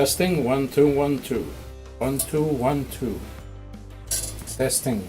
Testing 1 2 1 2 1 2 1 2. Testing.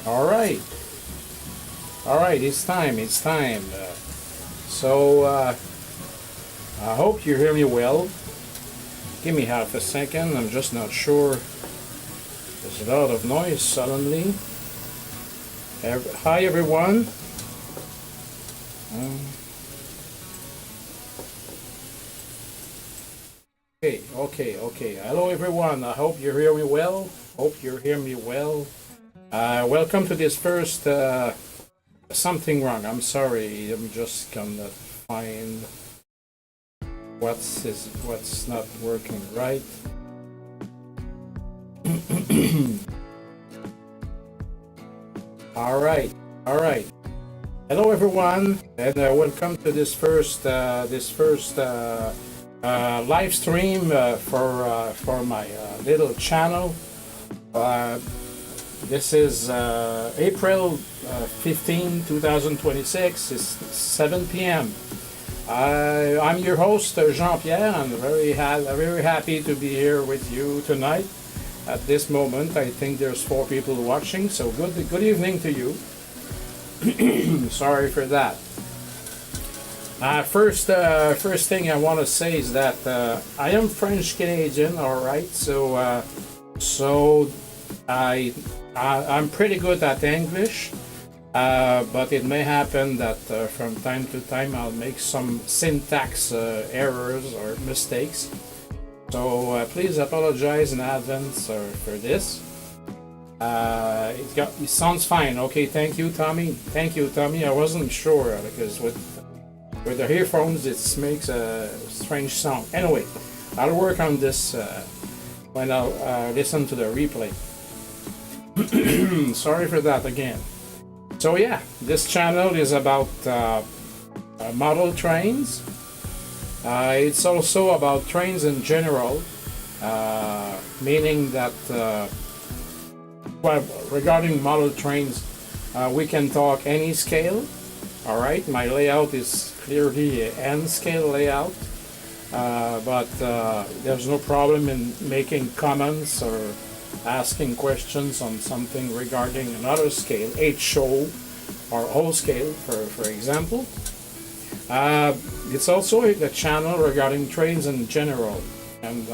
All right. All right. It's time. It's time. So I hope you hear me well. Give me half a second. I'm just not sure. There's a lot of noise suddenly. Hi, everyone. Okay. Hello, everyone. I hope you hear me well. Hope you hear me well. Welcome to this first. Something wrong. I'm sorry. I'm just gonna find what's not working right. All right. Hello, everyone, and welcome to this first live stream for my little channel. This is April 15, 2026. It's 7 p.m. I'm your host, Jean-Pierre. I'm very happy to be here with you tonight. At this moment, I think there's 4 people watching, so good evening to you. Sorry for that. First thing I want to say is that I am French Canadian. All right, so I'm pretty good at English, but it may happen that from time to time I'll make some syntax errors or mistakes. So please apologize in advance for this. It sounds fine. Okay, thank you, Tommy. I wasn't sure because with the earphones it makes a strange sound. Anyway, I'll work on this when I'll listen to the replay. Sorry for that again. So yeah, this channel is about model trains. It's also about trains in general, meaning that regarding model trains, we can talk any scale. All right, my layout is clearly an N scale layout, but there's no problem in making comments or asking questions on something regarding another scale, HO or O scale, for example. It's also a channel regarding trains in general, and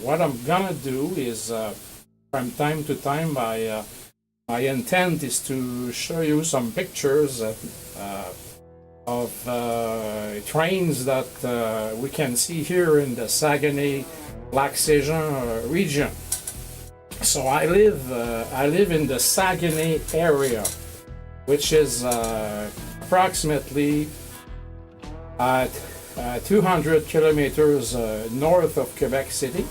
what I'm gonna do is from time to time my intent is to show you some pictures of trains that we can see here in the Saguenay-Lac-Saint-Jean region. So I live in the Saguenay area, which is approximately 200 kilometers north of Quebec City.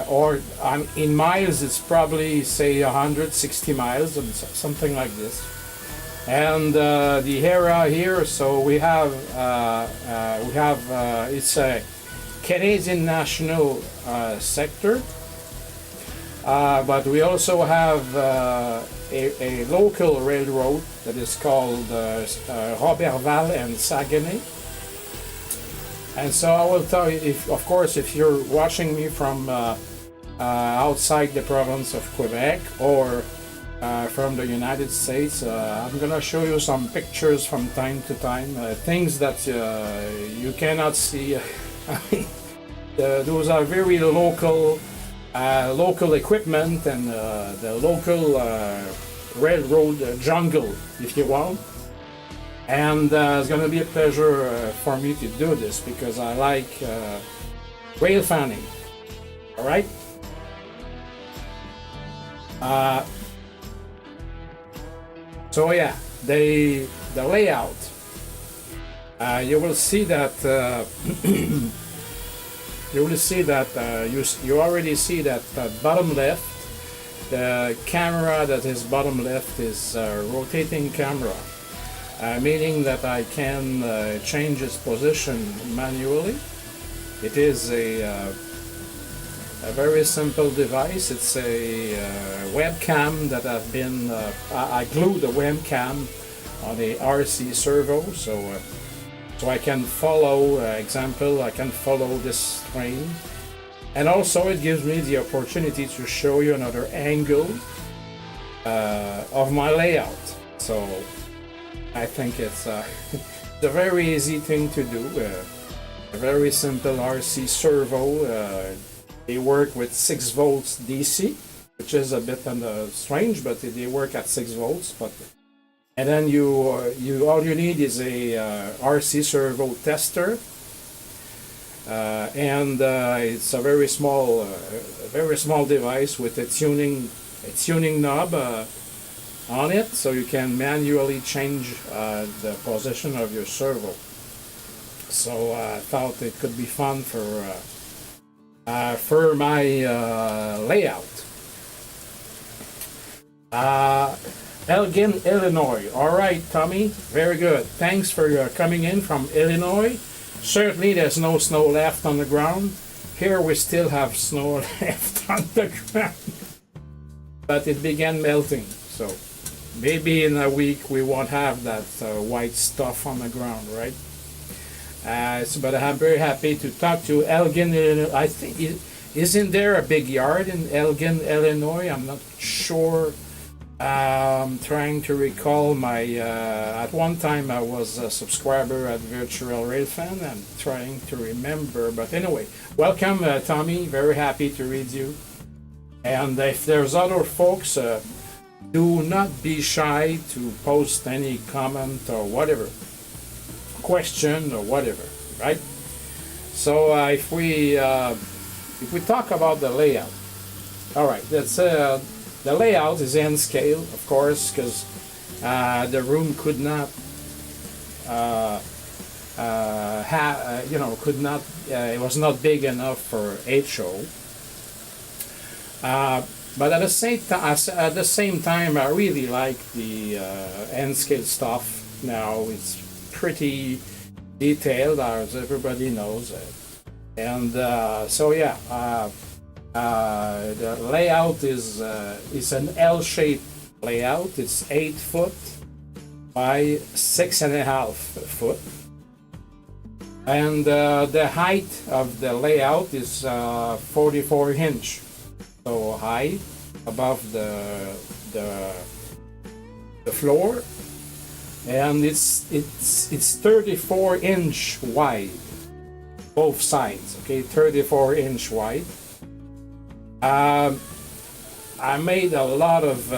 Or in miles, it's probably say 160 miles, something like this. And the area here, so we have it's a Canadian national sector, but we also have a local railroad that is called Roberval and Saguenay. And so I will tell you, of course, if you're watching me from outside the province of Quebec or from the United States, I'm gonna show you some pictures from time to time, things that you cannot see. Those are very local equipment and the local railroad jungle, if you want. And it's going to be a pleasure for me to do this because I like rail fanning. All right. So yeah, the layout. You will see that you already see that bottom left. The camera that is bottom left is rotating camera. Meaning that I can change its position manually. It is a very simple device. It's a webcam that I've been. I glued the webcam on a RC servo, so I can follow. Example, I can follow this train And also it gives me the opportunity to show you another angle of my layout. So I think it's it's a very easy thing to do. A very simple RC servo. They work with 6 volts DC, which is a bit strange, but they work at 6 volts. But and then you all you need is a RC servo tester, and it's a very small device with a tuning knob on it, so you can manually change the position of your servo. So I thought it could be fun for my layout. Elgin, Illinois. All right, Tommy. Very good. Thanks for coming in from Illinois. Certainly, there's no snow left on the ground. Here we still have snow left on the ground, but it began melting. So maybe in a week we won't have that white stuff on the ground, right? But I'm very happy to talk to Elgin, Illinois. I think, isn't there a big yard in Elgin, Illinois? I'm not sure. Trying to recall my, at one time I was a subscriber at Virtual Railfan. I'm trying to remember, but anyway, welcome Tommy, very happy to read you. And if there's other folks, do not be shy to post any comment or whatever, question or whatever, right? So if we talk about the layout, all right, that's the layout is N scale, of course, because the room could not it was not big enough for HO. But at the same time, I really like the N scale stuff. Now it's pretty detailed, as everybody knows, and so yeah. The layout is an L-shaped layout. It's 8 foot by 6.5 foot, and the height of the layout is 44 inch, so high above the floor, and it's 34 inch wide, both sides. Okay, 34 inch wide. I made a lot of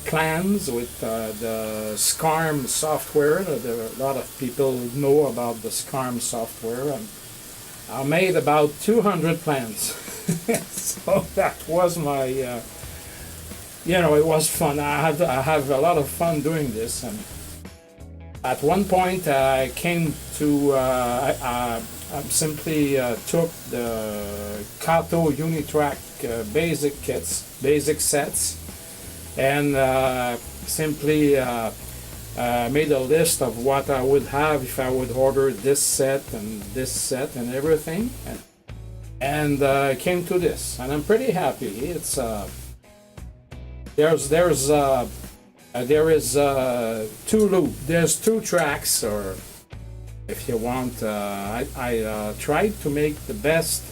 plans with the SCARM software. A lot of people know about the SCARM software, and I made about 200 plans. So that was my, it was fun. I have a lot of fun doing this, and at one point I came to I simply took the Kato Unitrack basic sets, and simply made a list of what I would have if I would order this set and everything, and came to this, and I'm pretty happy. It's there is 2 loops. There's 2 tracks, or if you want, I tried to make the best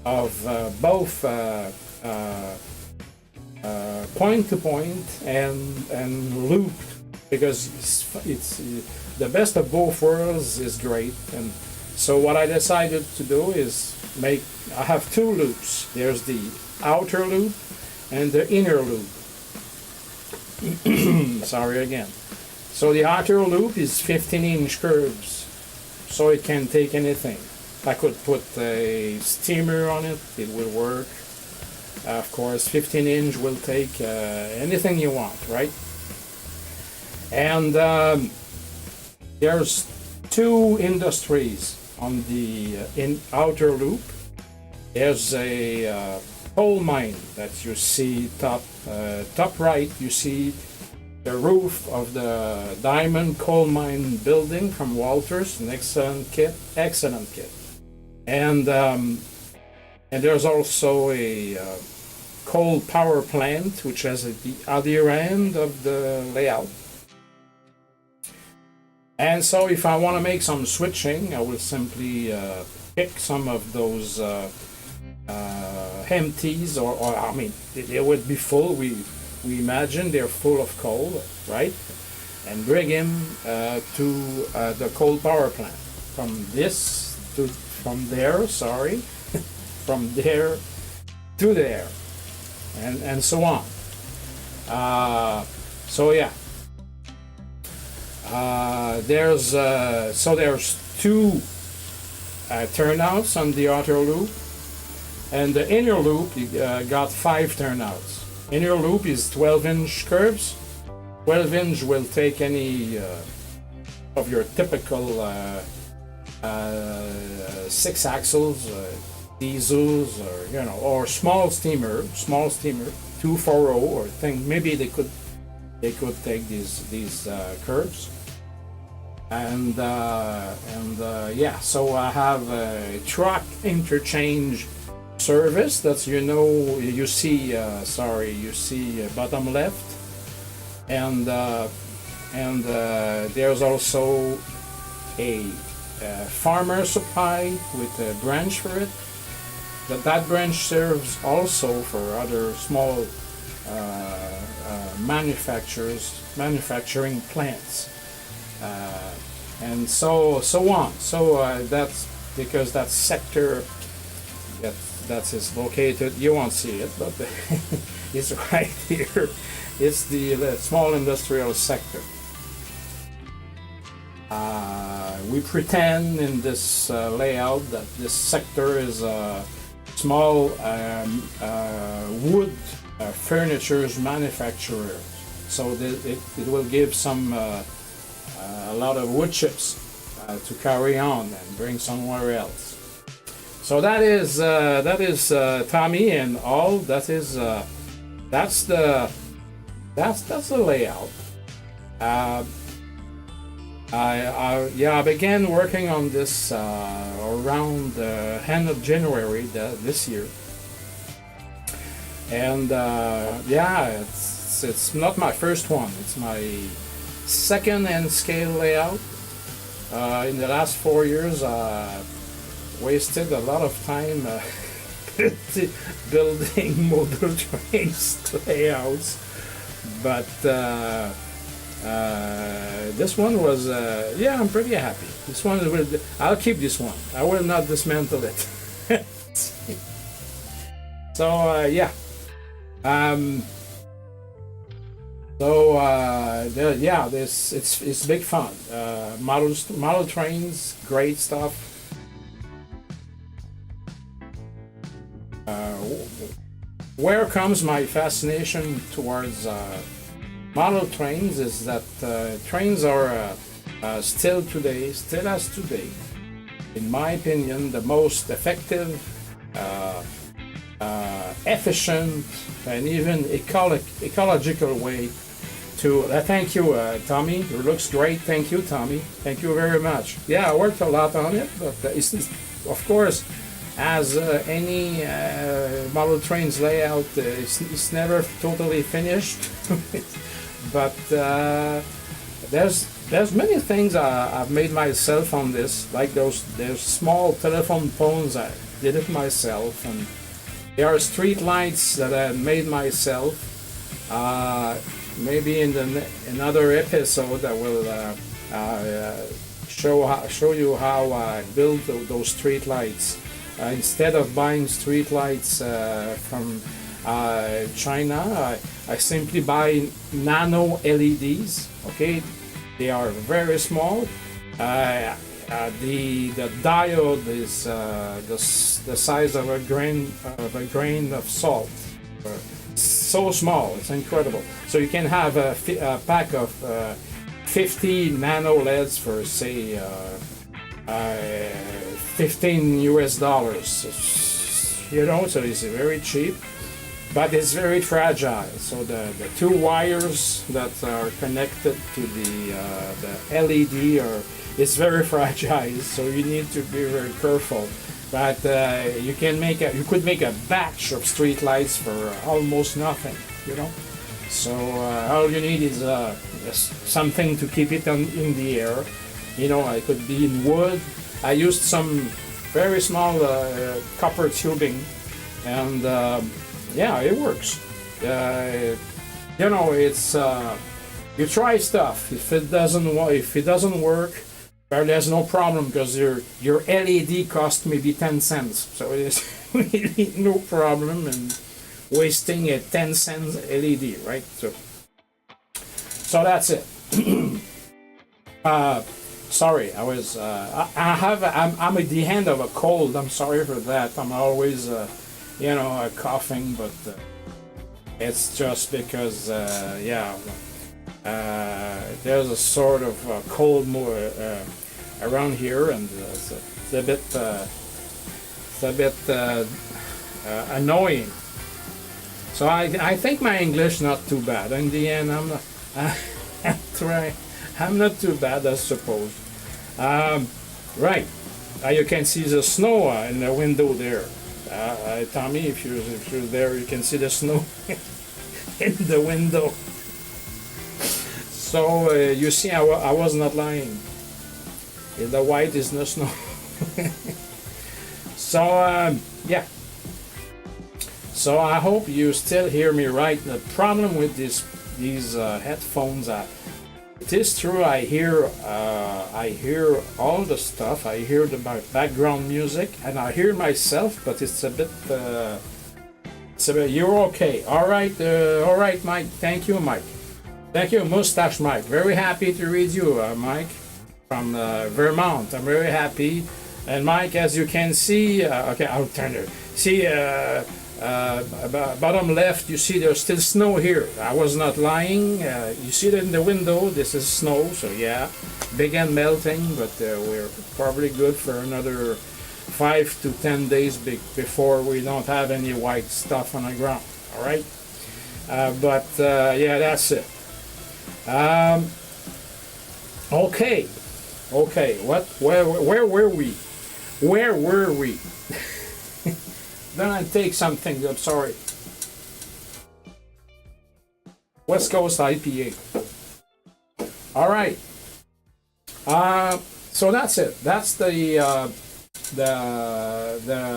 of both point to point and loop, because it's the best of both worlds is great. And so what I decided to do is I have 2 loops. There's the outer loop and the inner loop. Sorry again. So the outer loop is 15-inch curves, so it can take anything. I could put a steamer on it, it will work. Of course, 15-inch will take anything you want, right? And there's 2 industries on the outer loop. There's a coal mine that you see top right. You see the roof of the Diamond Coal Mine building from Walters, an excellent kit. And there's also a coal power plant, which is at the other end of the layout. And so if I want to make some switching, I will simply pick some of those empties, or I mean, they would be full. We imagine they're full of coal, right? And bring him to the coal power plant. From there, sorry, from there to there, and so on. So yeah, there's two turnouts on the outer loop, and the inner loop got 5 turnouts. Inner loop is 12-inch curves. 12-inch will take any of your typical 6 axles, diesels, or small steamer, 240, or thing. Maybe they could take these curves. And yeah, so I have a truck interchange service that you see bottom left, and there's also a farmer supply with a branch for it. That branch serves also for other small manufacturing plants, and so on. So that's because that sector that is located. You won't see it, but it's right here. It's the small industrial sector. We pretend in this layout that this sector is a small wood furniture manufacturer. So it will give a lot of wood chips to carry on and bring somewhere else. So that is Tommy and all. That's the layout. I began working on this around the end of January this year, and it's not my first one. It's my second N scale layout. In the last 4 years, wasted a lot of time building model trains layouts, but this one was I'm pretty happy. This one I'll keep this one. I will not dismantle it. So it's big fun. Model trains, great stuff. Where comes my fascination towards model trains is that trains are still as today, in my opinion, the most effective, efficient, and even ecological way to. Thank you, Tommy. It looks great. Thank you, Tommy. Thank you very much. Yeah, I worked a lot on it, but it's of course, as any model trains layout, it's never totally finished. But there's many things I've made myself on this, like there's small telephone poles. I did it myself, and there are street lights that I made myself. Maybe in another episode I will show you how I built those street lights. Instead of buying street lights from China, I simply buy nano LEDs. Okay, they are very small. The diode is the size of a grain of salt. So small, it's incredible. So you can have a pack of 50 nano LEDs for say $15 US. So it's very cheap, but it's very fragile. So the two wires that are connected to the LED it's very fragile. So you need to be very careful. But you could make a batch of street lights for almost nothing. So all you need is something to keep it in the air. It could be in wood. I used some very small copper tubing and yeah, it works. You know, it's you try stuff. If it doesn't work, well, there's no problem because your LED cost maybe 10 cents, so there's really no problem in wasting a 10 cents LED, right? So that's it. Sorry, I'm at the end of a cold. I'm sorry for that. I'm always, coughing, but it's just because, there's a sort of cold around here, and it's a bit annoying. So I think my English not too bad. In the end, I'm not too bad, I suppose. Right. You can see the snow in the window there. Tommy, if you're there, you can see the snow in the window. So you see, I was not lying. The white is no snow. So yeah. So I hope you still hear me right. The problem with these headphones, it is true. I hear all the stuff. I hear the background music, and I hear myself. But it's a bit. You're okay. All right, Mike. Thank you, Mike. Thank you, Mustache Mike. Very happy to read you, Mike, from Vermont. I'm very happy. And Mike, as you can see, okay, I'll turn it. See, bottom left, you see there's still snow here. I was not lying. You see it in the window. This is snow, so yeah, big and melting. But we're probably good for another 5 to 10 days before we don't have any white stuff on the ground. All right, but yeah, that's it. Okay. Where were we? Then I take something. I'm sorry. West Coast IPA. All right. So that's it. That's the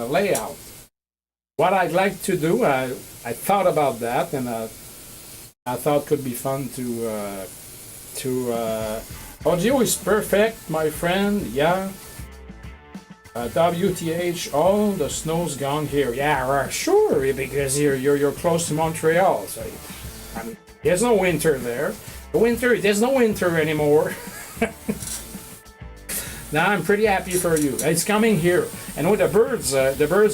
layout. What I'd like to do, I thought about that, and I thought could be fun to audio is perfect, my friend. Yeah. WTH, all the snow's gone here. Yeah, sure, because you're close to Montreal. So I mean, there's no winter there. There's no winter anymore. Now I'm pretty happy for you. It's coming here, and with the birds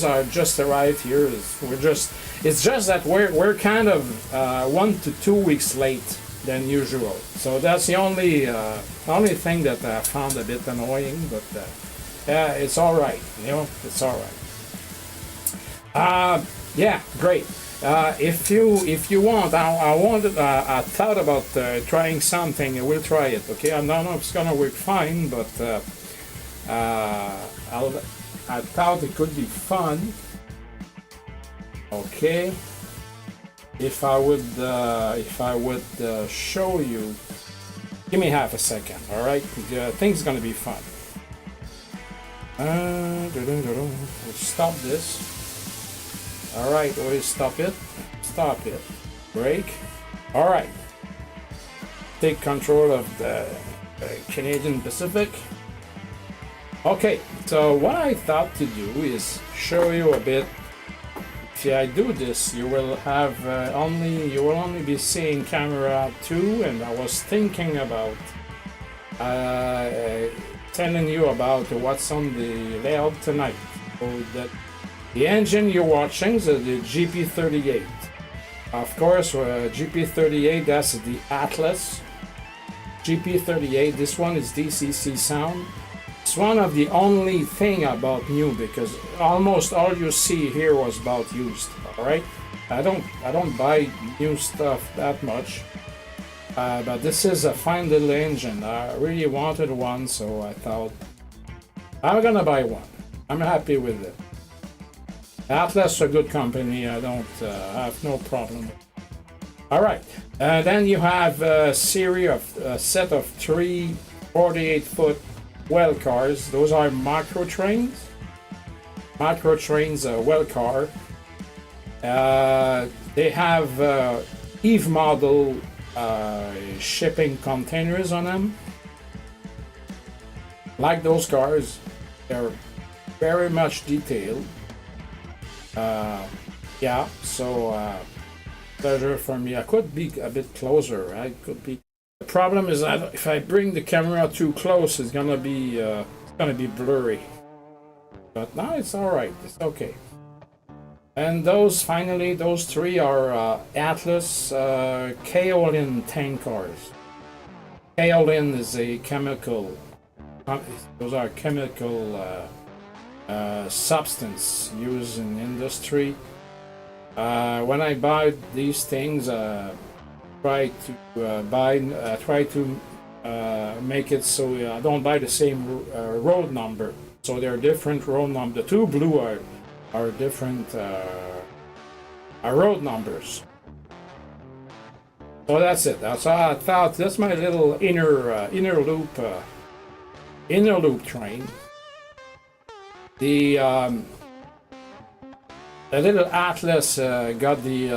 are just arrived here. It's just that we're kind of 1 to 2 weeks late than usual. So that's the only thing that I found a bit annoying, but. It's all right, it's all right. Yeah, great. If you want, I thought about trying something. We'll try it. Okay, I don't know if it's gonna work fine, but I thought it could be fun. Okay, if I would show you. Give me half a second. All right, I think it's gonna be fun. We'll stop this. All right, we'll stop it. Stop it. Break. All right. Take control of the Canadian Pacific. Okay, so what I thought to do is show you a bit. If I do this, you will have only be seeing camera 2, and I was thinking about telling you about what's on the layout tonight. So that the engine you're watching is the GP38. Of course, GP38, that's the Atlas. GP38, this one is DCC sound. It's one of the only thing about new, because almost all you see here was about used. All right, I don't buy new stuff that much. But this is a fine little engine. I really wanted one, so I thought I'm gonna buy one. I'm happy with it. Atlas is a good company. I don't have no problem with it. All right. Then you have a set of 3 48-foot well cars. Those are micro trains. Micro trains, well car. They have Eve model shipping containers on them. Like those cars, they're very much detailed. Yeah, so pleasure for me. I could be a bit closer. I could be. The problem is that if I bring the camera too close, it's gonna be blurry. But now it's all right. It's okay. And those three are Atlas kaolin tank cars. Kaolin is a chemical. Those are chemical substance used in industry. When I buy these things, try to make it so I don't buy the same road number. So they're different road number. The two blue are different road numbers. So that's it. I thought that's my little inner loop train. The little Atlas got the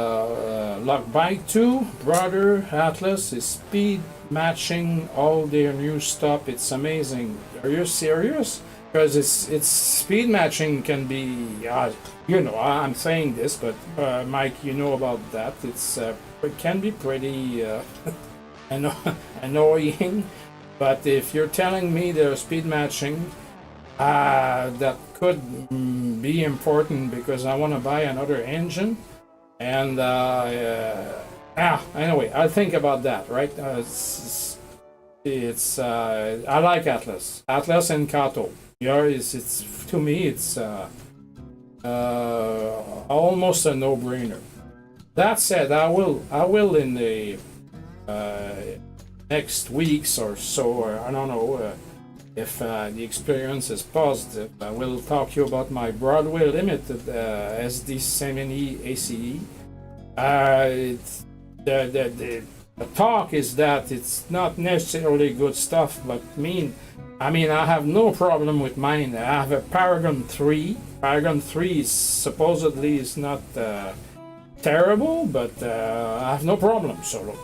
Lock Bike 2 brother Atlas is speed matching all their new stuff. It's amazing. Are you serious? Because it's speed matching can be, I'm saying this, but Mike, you know about that. It can be pretty annoying. But if you're telling me they're speed matching, that could be important because I want to buy another engine. And anyway, I'll think about that. Right? I like Atlas and Kato. Yeah, it's to me it's almost a no-brainer. That said, I will in the next weeks or so, or I don't know if the experience is positive. I will talk to you about my Broadway Limited SD70 ACE. The talk is that it's not necessarily good stuff, but I have no problem with mine. I have a Paragon 3. Paragon 3 is supposedly is not terrible, but I have no problem. So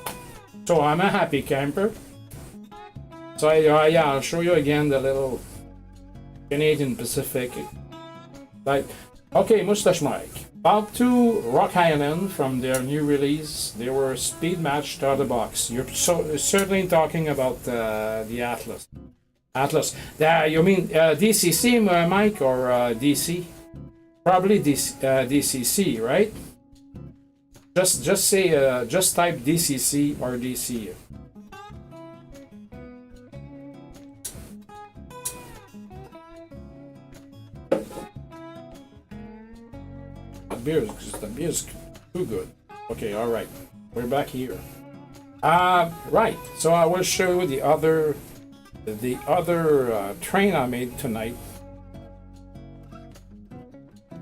I'm a happy camper. So I'll show you again the little Canadian Pacific. Like, okay, Mustache Mike. About to Rock Island from their new release. They were speed matched out of the box. You're certainly talking about the Atlas. You mean DCC, Mike, or DC? Probably DCC, right? Just say just type DCC or DC. The beer's too good. Okay, all right. We're back here. Right. So I will show you the other train I made tonight.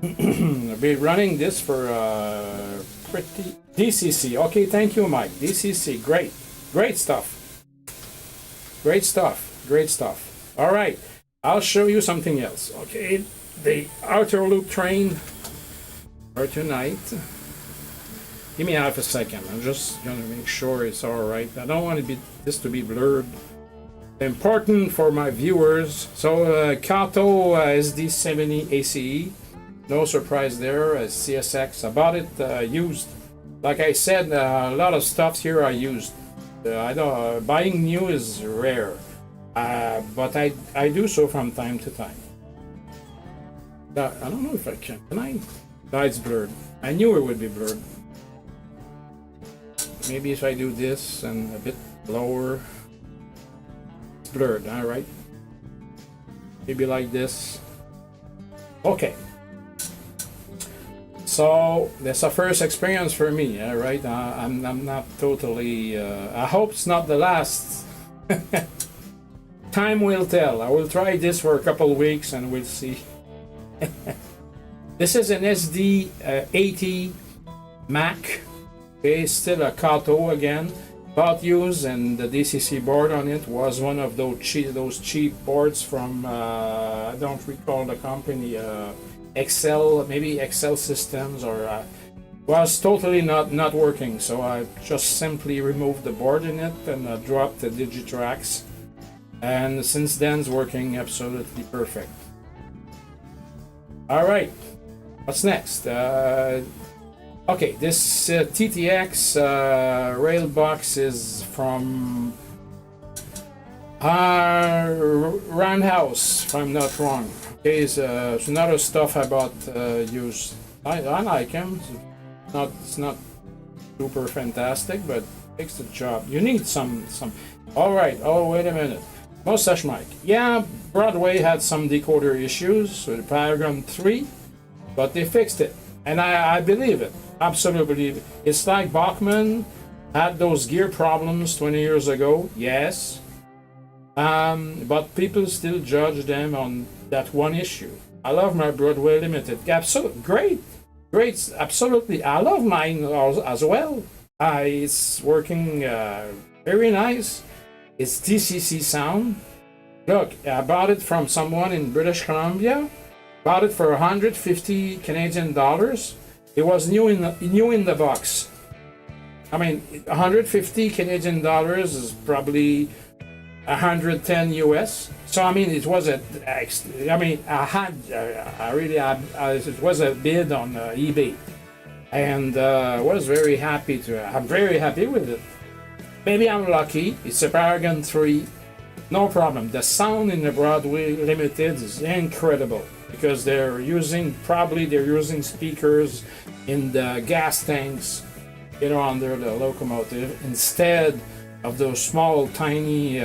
I'll be running this for pretty DCC. Okay, thank you, Mike. DCC, great stuff. Great stuff. All right, I'll show you something else. Okay, the outer loop train for tonight. Give me half a second. I'm just gonna make sure it's all right. I don't want this to be blurred. Important for my viewers. So Kato SD70 ACE. No surprise there. CSX. I bought it used. Like I said, a lot of stuff here I used. I don't. Buying new is rare, but I do so from time to time. I don't know if I can. Can I? No, it's blurred. I knew it would be blurred. Maybe if I do this and a bit lower. Blurred, all right. Maybe like this. Okay. So that's a first experience for me, all right. I'm not totally. I hope it's not the last. Time will tell. I will try this for a couple of weeks and we'll see. This is an SD80 Mac. Okay, still a Kato again. Bought used, and the DCC board on it was one of those cheap boards from I don't recall the company, Excel, maybe Excel Systems, or was totally not working, so I just simply removed the board in it and dropped the Digitrax, and since then it's working absolutely perfect. All right, what's next? Okay, this TTX rail box is from Roundhouse, if I'm not wrong. Okay, it's another stuff about use. I like him. It's not super fantastic, but takes the job. You need some. All right. Oh, wait a minute. Mustache Mike. Yeah, Broadway had some decoder issues with Paragon 3, but they fixed it, and I believe it. Absolutely believe it. It's like Bachman had those gear problems 20 years ago. Yes. But people still judge them on that one issue. I love my Broadway Limited. Absolutely great, absolutely. I love mine as well. It's working very nice. It's DCC sound. Look, I bought it from someone in British Columbia. Bought it for 150 Canadian dollars. It was new in the box. I mean, 150 Canadian dollars is probably 110 US. So I mean, it was it was a bid on eBay, and was very happy I'm very happy with it. Maybe I'm lucky. It's a Paragon 3, no problem. The sound in the Broadway Limited is incredible because they're using speakers in the gas tanks, under the locomotive instead of those small, tiny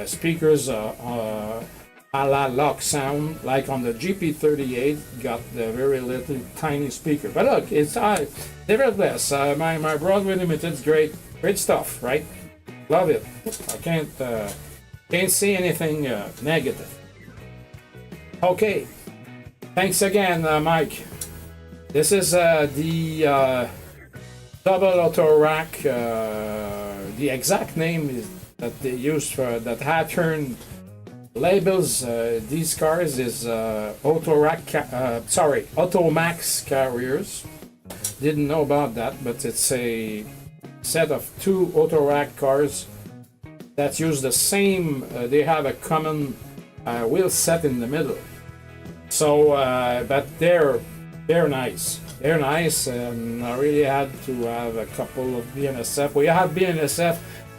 speakers a la lock sound, like on the GP38, got the very little tiny speaker. But look, it's nevertheless, my Broadway Limited is great stuff, right? Love it. I can't say anything negative. Okay, thanks again, Mike. This is the double auto rack. The exact name is that they use for that Hattern labels these cars is Automax carriers. Didn't know about that, but it's a set of two Autorack cars that use the same. They have a common wheel set in the middle. So, but they're nice. They're nice, and I really had to have a couple of BNSF. We have BNSF.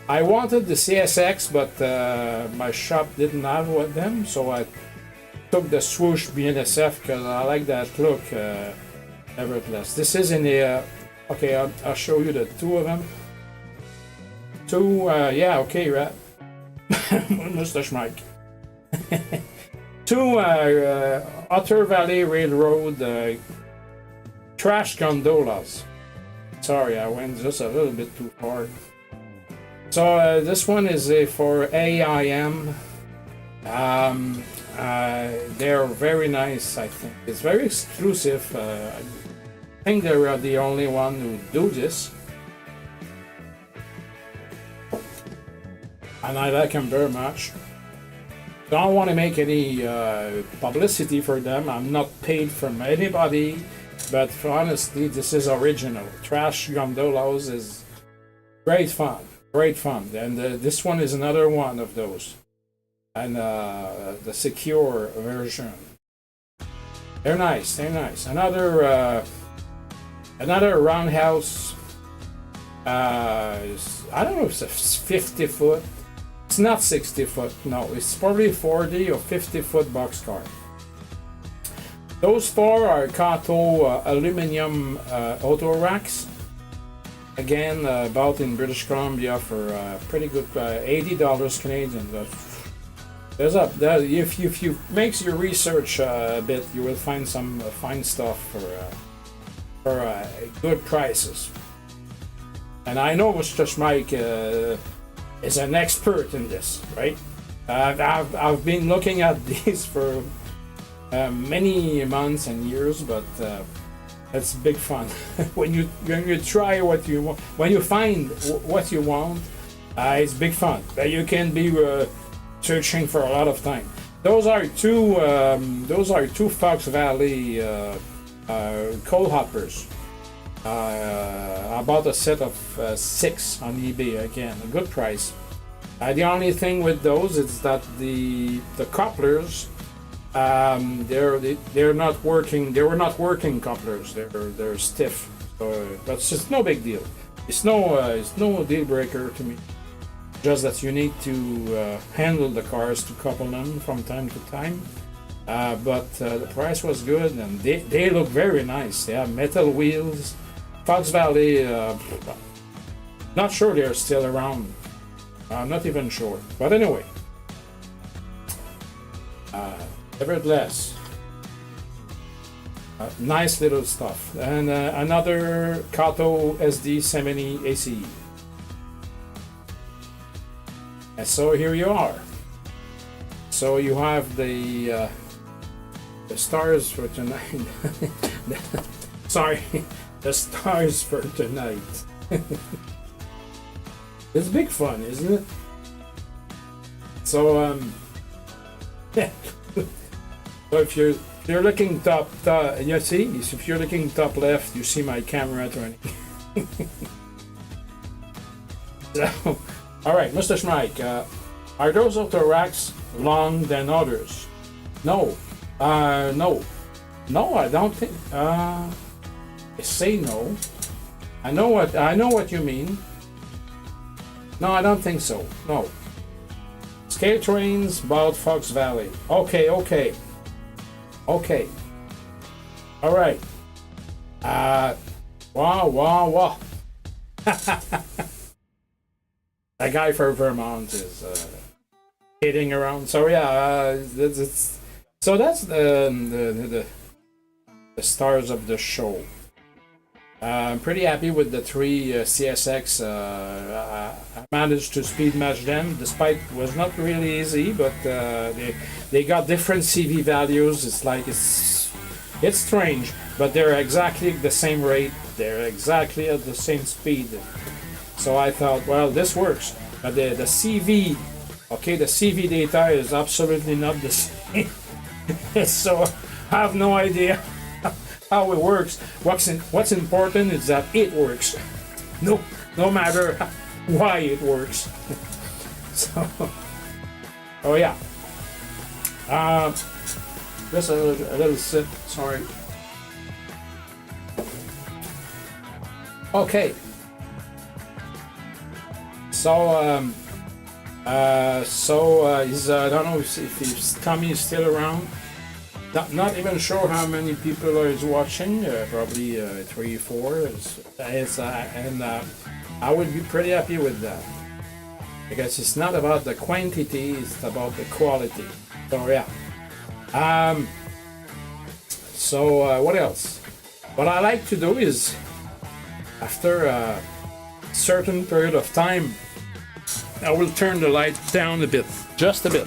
I wanted the CSX, but my shop didn't have them, so I took the swoosh BNSF because I like that look. Nevertheless, this is in the. Okay, I'll show you the two of them. Yeah, okay, right. Mustache Mike. Two Otter Valley Railroad trash gondolas. Sorry, I went just a little bit too far. So this one is for AIM. They're very nice, I think. It's very exclusive. I think they're the only one who do this. And I like them very much. Don't want to make any publicity for them. I'm not paid from anybody. But honestly, this is original. Trash gondolas is great fun. And this one is another one of those. And the secure version. They're nice. Another roundhouse. I don't know if it's 50 foot. It's not 60 foot. No, it's probably 40 or 50 foot boxcar. Those four are Kato aluminum auto racks. Again, bought in British Columbia for pretty good, $80 Canadian. If you make your research a bit, you will find some fine stuff for good prices. And I know Mr. Mike is an expert in this, right? I've been looking at these for many months and years, but it's big fun when you try what you want. When you find what you want, it's big fun. But you can be searching for a lot of time. Those are two Fox Valley coal hoppers. I bought a set of 6 on eBay again, a good price. The only thing with those is that the couplers, they're not working. They were not working couplers. They're stiff. So, but it's just no big deal. It's no deal breaker to me. Just that you need to handle the cars to couple them from time to time. But the price was good, and they look very nice. They have metal wheels. Fox Valley, not sure they're still around. I'm not even sure. But anyway, nevertheless, nice little stuff. And another Kato SD70 ACE. And so here you are. So you have the stars for tonight. Sorry, the stars for tonight. It's big fun, isn't it? So yeah. So if you're looking top, you see, if you're looking top left, you see my camera turning. So, all right, Mr. Schmeich, are those auto racks long than others? No, no, I don't think. I say no. I know what you mean. No, I don't think so. No. Scale trains about Fox Valley. Okay. All right. Wow. That guy for Vermont is kidding around. So yeah, so that's the stars of the show. I'm pretty happy with the 3 CSX. I managed to speed match them, despite it was not really easy, but they got different CV values. It's strange, but they're exactly the same rate. They're exactly at the same speed. So I thought, well, this works. But the CV, okay, the CV data is absolutely not the same. So I have no idea how it works. What's important is that it works. No matter why it works. So, oh yeah. Just a little sip. Sorry. Okay. So I don't know if Tommy is still around. Not even sure how many people is watching. Probably 3, 4. And I would be pretty happy with that, because it's not about the quantity; it's about the quality. So yeah. So what else? What I like to do is, after a certain period of time, I will turn the light down a bit, just a bit.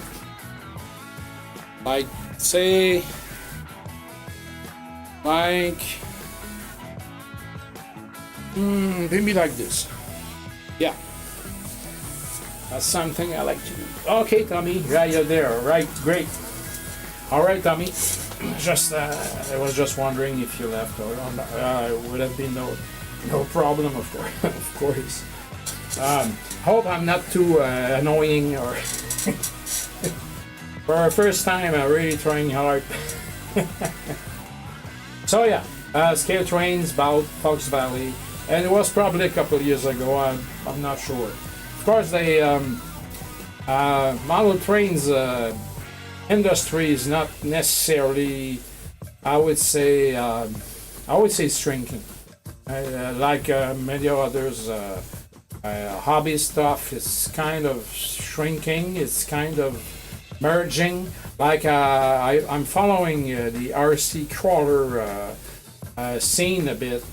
Like, say, maybe like this. Yeah. That's something I like to do. Okay, Tommy, yeah, you're there. All right, great. All right, Tommy. Just, I was just wondering if you left or would have been no problem, of course. Hope I'm not too annoying, or for our first time I'm really trying hard. So yeah, scale trains about Fox Valley, and it was probably a couple of years ago. I'm not sure. Of course, they model trains industry is not necessarily, I would say shrinking. Like many others, hobby stuff is kind of shrinking. It's kind of merging. Like I'm following the RC crawler scene a bit.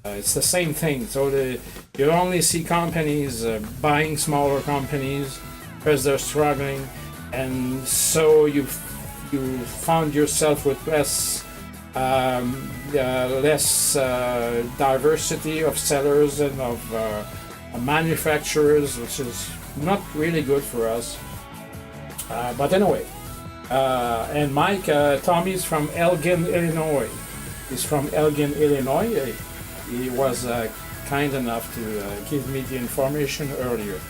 It's the same thing. So you only see companies buying smaller companies because they're struggling, and so you found yourself with less diversity of sellers and of manufacturers, which is not really good for us. But anyway, and Mike, Tommy's from Elgin, Illinois. He's from Elgin, Illinois. he was kind enough to give me the information earlier.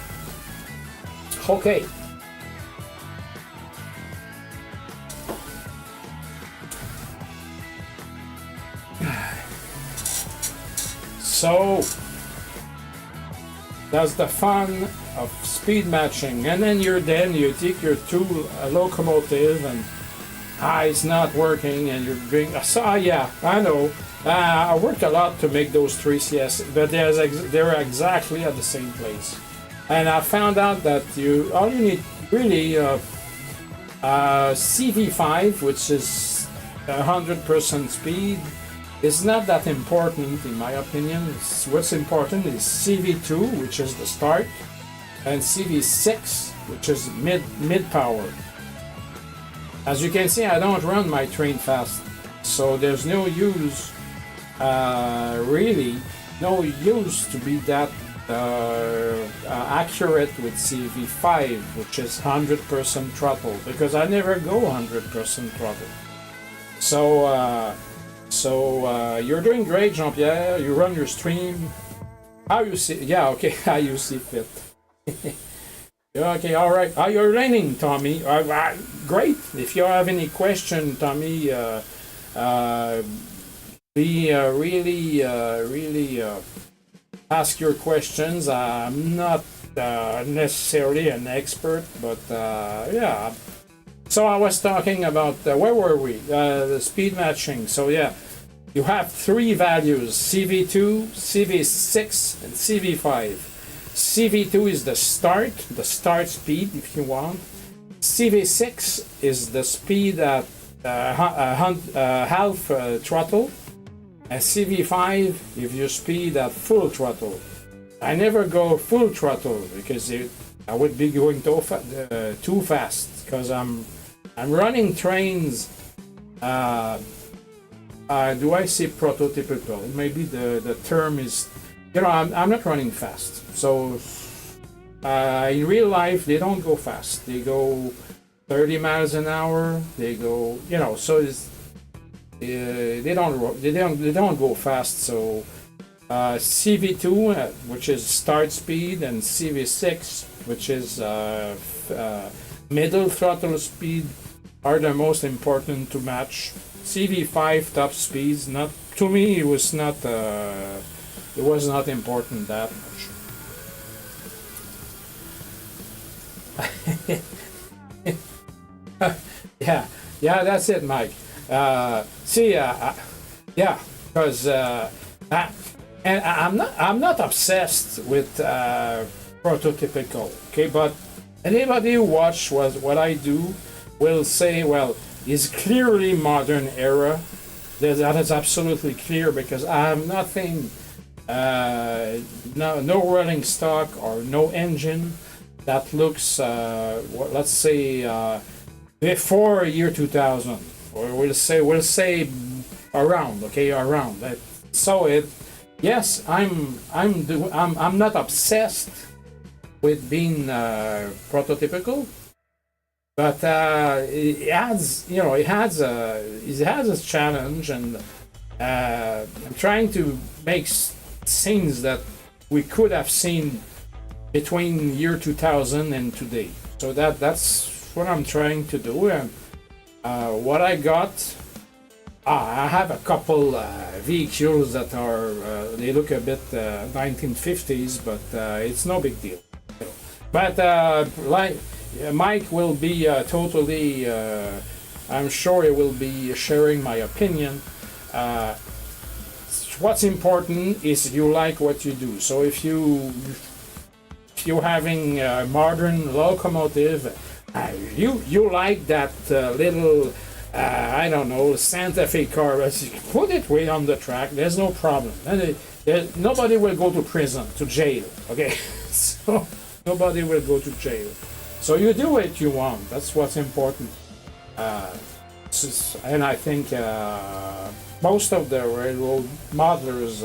Okay. So that's the fun of speed matching, and then you take your two locomotive and it's not working, and you're doing. So yeah, I know. I worked a lot to make those three CS, but they're exactly at the same place. And I found out that all you need really CV5, which is 100% speed, is not that important in my opinion. What's important is CV2, which is the start, and CV6, which is mid power. As you can see, I don't run my train fast, so there's no use, really, no use to be that accurate with CV5, which is 100% throttle, because I never go 100% throttle. So you're doing great, Jean-Pierre. You run your stream. How you see? Yeah, okay. How you see fit. Okay, all right. You're learning, Tommy. Great. If you have any question, Tommy, be really ask your questions. I'm not necessarily an expert, but yeah. So I was talking about where were we? The speed matching. So yeah, you have three values: CV2, CV6, and CV5. CV2 is the start speed, if you want. CV6 is the speed at half throttle, and CV5 if you speed at full throttle. I never go full throttle because I would be going too fast, because I'm running trains. Do I say prototypical? Maybe the term is, I'm not running fast. So in real life, they don't go fast. They go 30 miles an hour. They go, so they don't go fast. So CV2, which is start speed, and CV6, which is middle throttle speed, are the most important to match. CV5 top speeds, not to me. It was not important that much. yeah, that's it, Mike. Because and I'm not obsessed with prototypical. Okay, but anybody who watch what I do will say, well, it's clearly modern era. That is absolutely clear, because I have nothing, no rolling stock or no engine that looks, let's say, before year 2000, or we'll say around. Okay, around. So yes, I'm not obsessed with being prototypical, but it has a challenge, and I'm trying to make scenes that we could have seen between year 2000 and today. So that's what I'm trying to do. And what I got, I have a couple vehicles that are they look a bit 1950s, but it's no big deal. But Mike will be totally, I'm sure he will be sharing my opinion. What's important is you like what you do. So if you're having a modern locomotive, you like that little, I don't know, Santa Fe car, put it way on the track, there's no problem. Nobody will go to prison, to jail, okay? So nobody will go to jail. So you do what you want, that's what's important. And I think most of the railroad modelers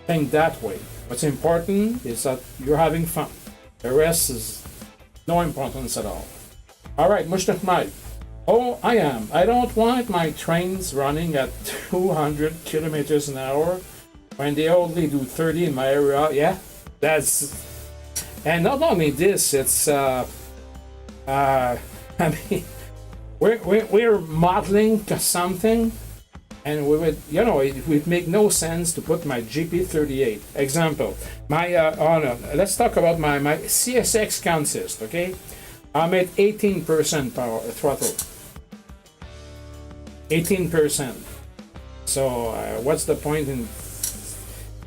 think that way. What's important is that you're having fun. The rest is no importance at all. All right, Mushtak Mike. Oh, I am. I don't want my trains running at 200 kilometers an hour when they only do 30 in my area. Yeah, that's, and not only this, it's I mean, we're modeling something, and we would, it would make no sense to put my GP38 example. My let's talk about my CSX consist. Okay, I'm at 18% power throttle. 18%. So what's the point in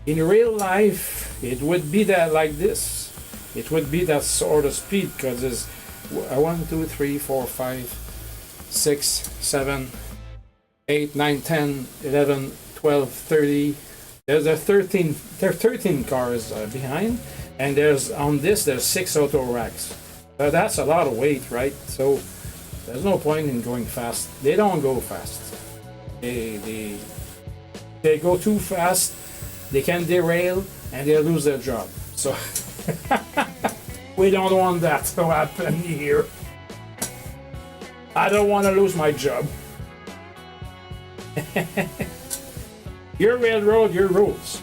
real life? It would be that like this. It would be that sort of speed, because there's 1, 2, 3, 4, 5, 6, 7, 8, 9, 10, 11, 12, 30. There's a 13. There are 13 cars behind, and there's 6 auto racks. That's a lot of weight, right? So there's no point in going fast. They don't go fast. They go too fast. They can derail and they lose their job. So we don't want that to happen here. I don't want to lose my job. Your railroad, your rules.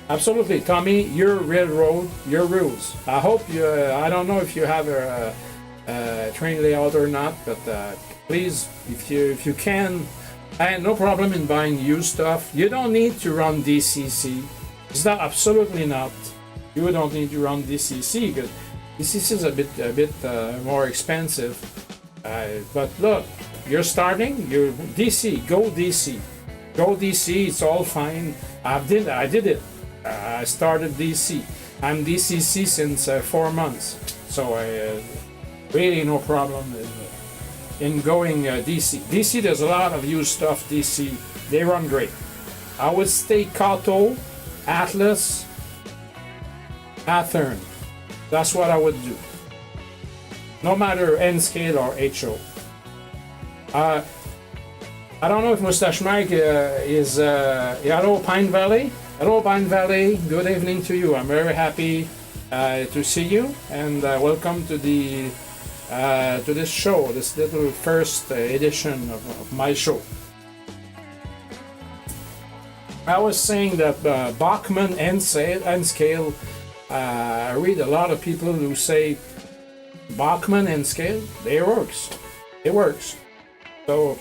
Absolutely, Tommy. Your railroad, your rules. I hope you. I don't know if you have a train layout or not, but please, if you can, and no problem in buying used stuff. You don't need to run DCC. It's not, absolutely not. You don't need to run DCC, because DCC is a bit more expensive. But look, you're starting. You're DC. Go DC. Go DC. It's all fine. I did it. I started DC. I'm DCC since 4 months, so really no problem in going DC. DC, there's a lot of used stuff. DC, they run great. I would stay Kato, Atlas, Athearn. That's what I would do. No matter N scale or HO. I don't know if Mustache Mike is. Hello, Pine Valley. Hello, Pine Valley. Good evening to you. I'm very happy to see you, and welcome to this show, this little first edition of my show. I was saying that Bachmann and scale. I read a lot of people who say Bachmann and scale. It works. It works. So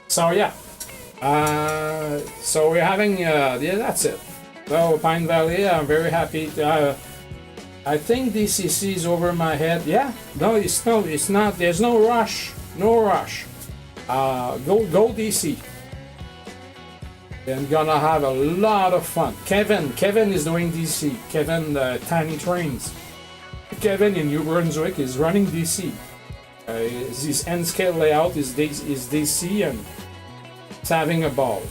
So yeah. So we're having that's it. So Pine Valley, I'm very happy to, I think DCC is over my head. Yeah, no, it's not. There's no rush. No rush. Go DC. And gonna have a lot of fun. Kevin is doing DC. Kevin, Tiny Trains. Kevin in New Brunswick is running DC. His N scale layout is DC, and it's having a ball.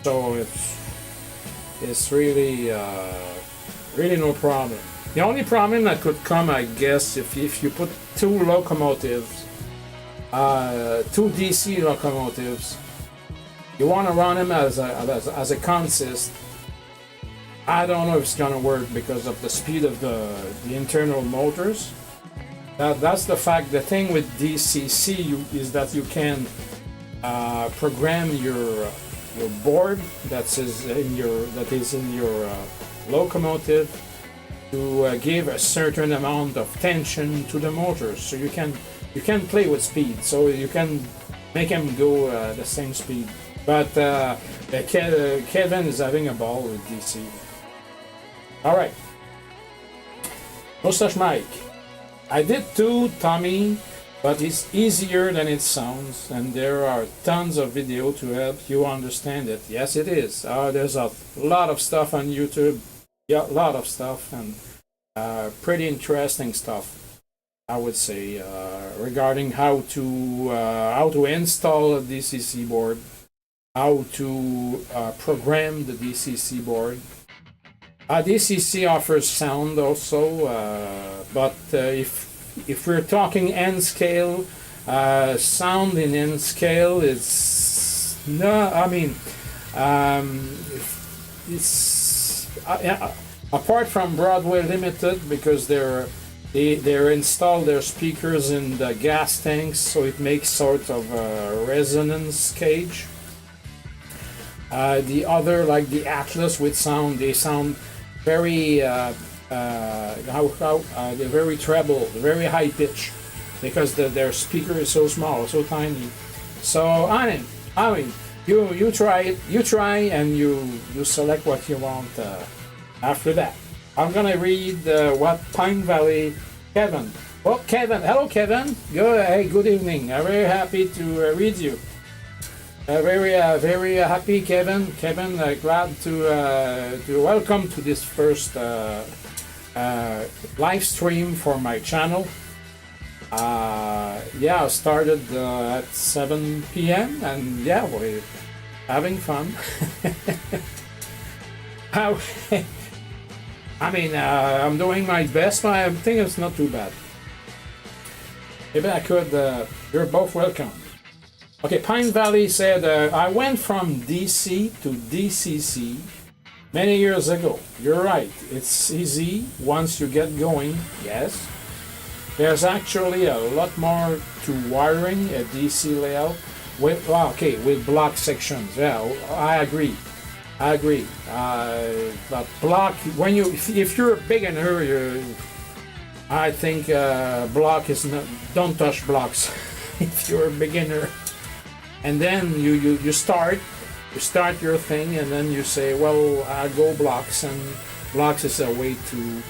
So it's really no problem. The only problem that could come, I guess, if you put two locomotives, two DC locomotives, you want to run them as a consist. I don't know if it's gonna work because of the speed of the internal motors. That's the fact. The thing with DCC is that you can program your board that is in your locomotive to give a certain amount of tension to the motors, so you can play with speed, so you can make them go the same speed. But Kevin is having a ball with DC. All right, Mustache Mike. I did too, Tommy, but it's easier than it sounds, and there are tons of video to help you understand it. Yes, it is. There's a lot of stuff on YouTube. Yeah, a lot of stuff, and pretty interesting stuff, I would say, regarding how to install a DCC board, how to program the DCC board. DCC offers sound also, but if we're talking N scale, sound in N scale is no. I mean, it's apart from Broadway Limited, because they're they're installed their speakers in the gas tanks, so it makes sort of a resonance cage. The other, like the Atlas with sound, they sound very they're very treble, very high pitch, because their speaker is so small, so tiny. So I mean, you try it, and you select what you want after that. I'm gonna read what Pine Valley Kevin. Well, Kevin, hello Kevin. Good evening. I'm very happy to read you. Very happy, Kevin. Kevin, glad to welcome to this first live stream for my channel. I started at 7 p.m. and yeah, we're having fun. I mean, I'm doing my best, but I think it's not too bad. Maybe I could. You're both welcome. Okay, Pine Valley said, I went from DC to DCC many years ago. You're right, it's easy once you get going, yes. There's actually a lot more to wiring a DC layout with, with block sections. Yeah, I agree. But block, if you're a beginner, I think block is not, don't touch blocks if you're a beginner. And then you start your thing, and then you say, well, I'll go blocks, and blocks is a way to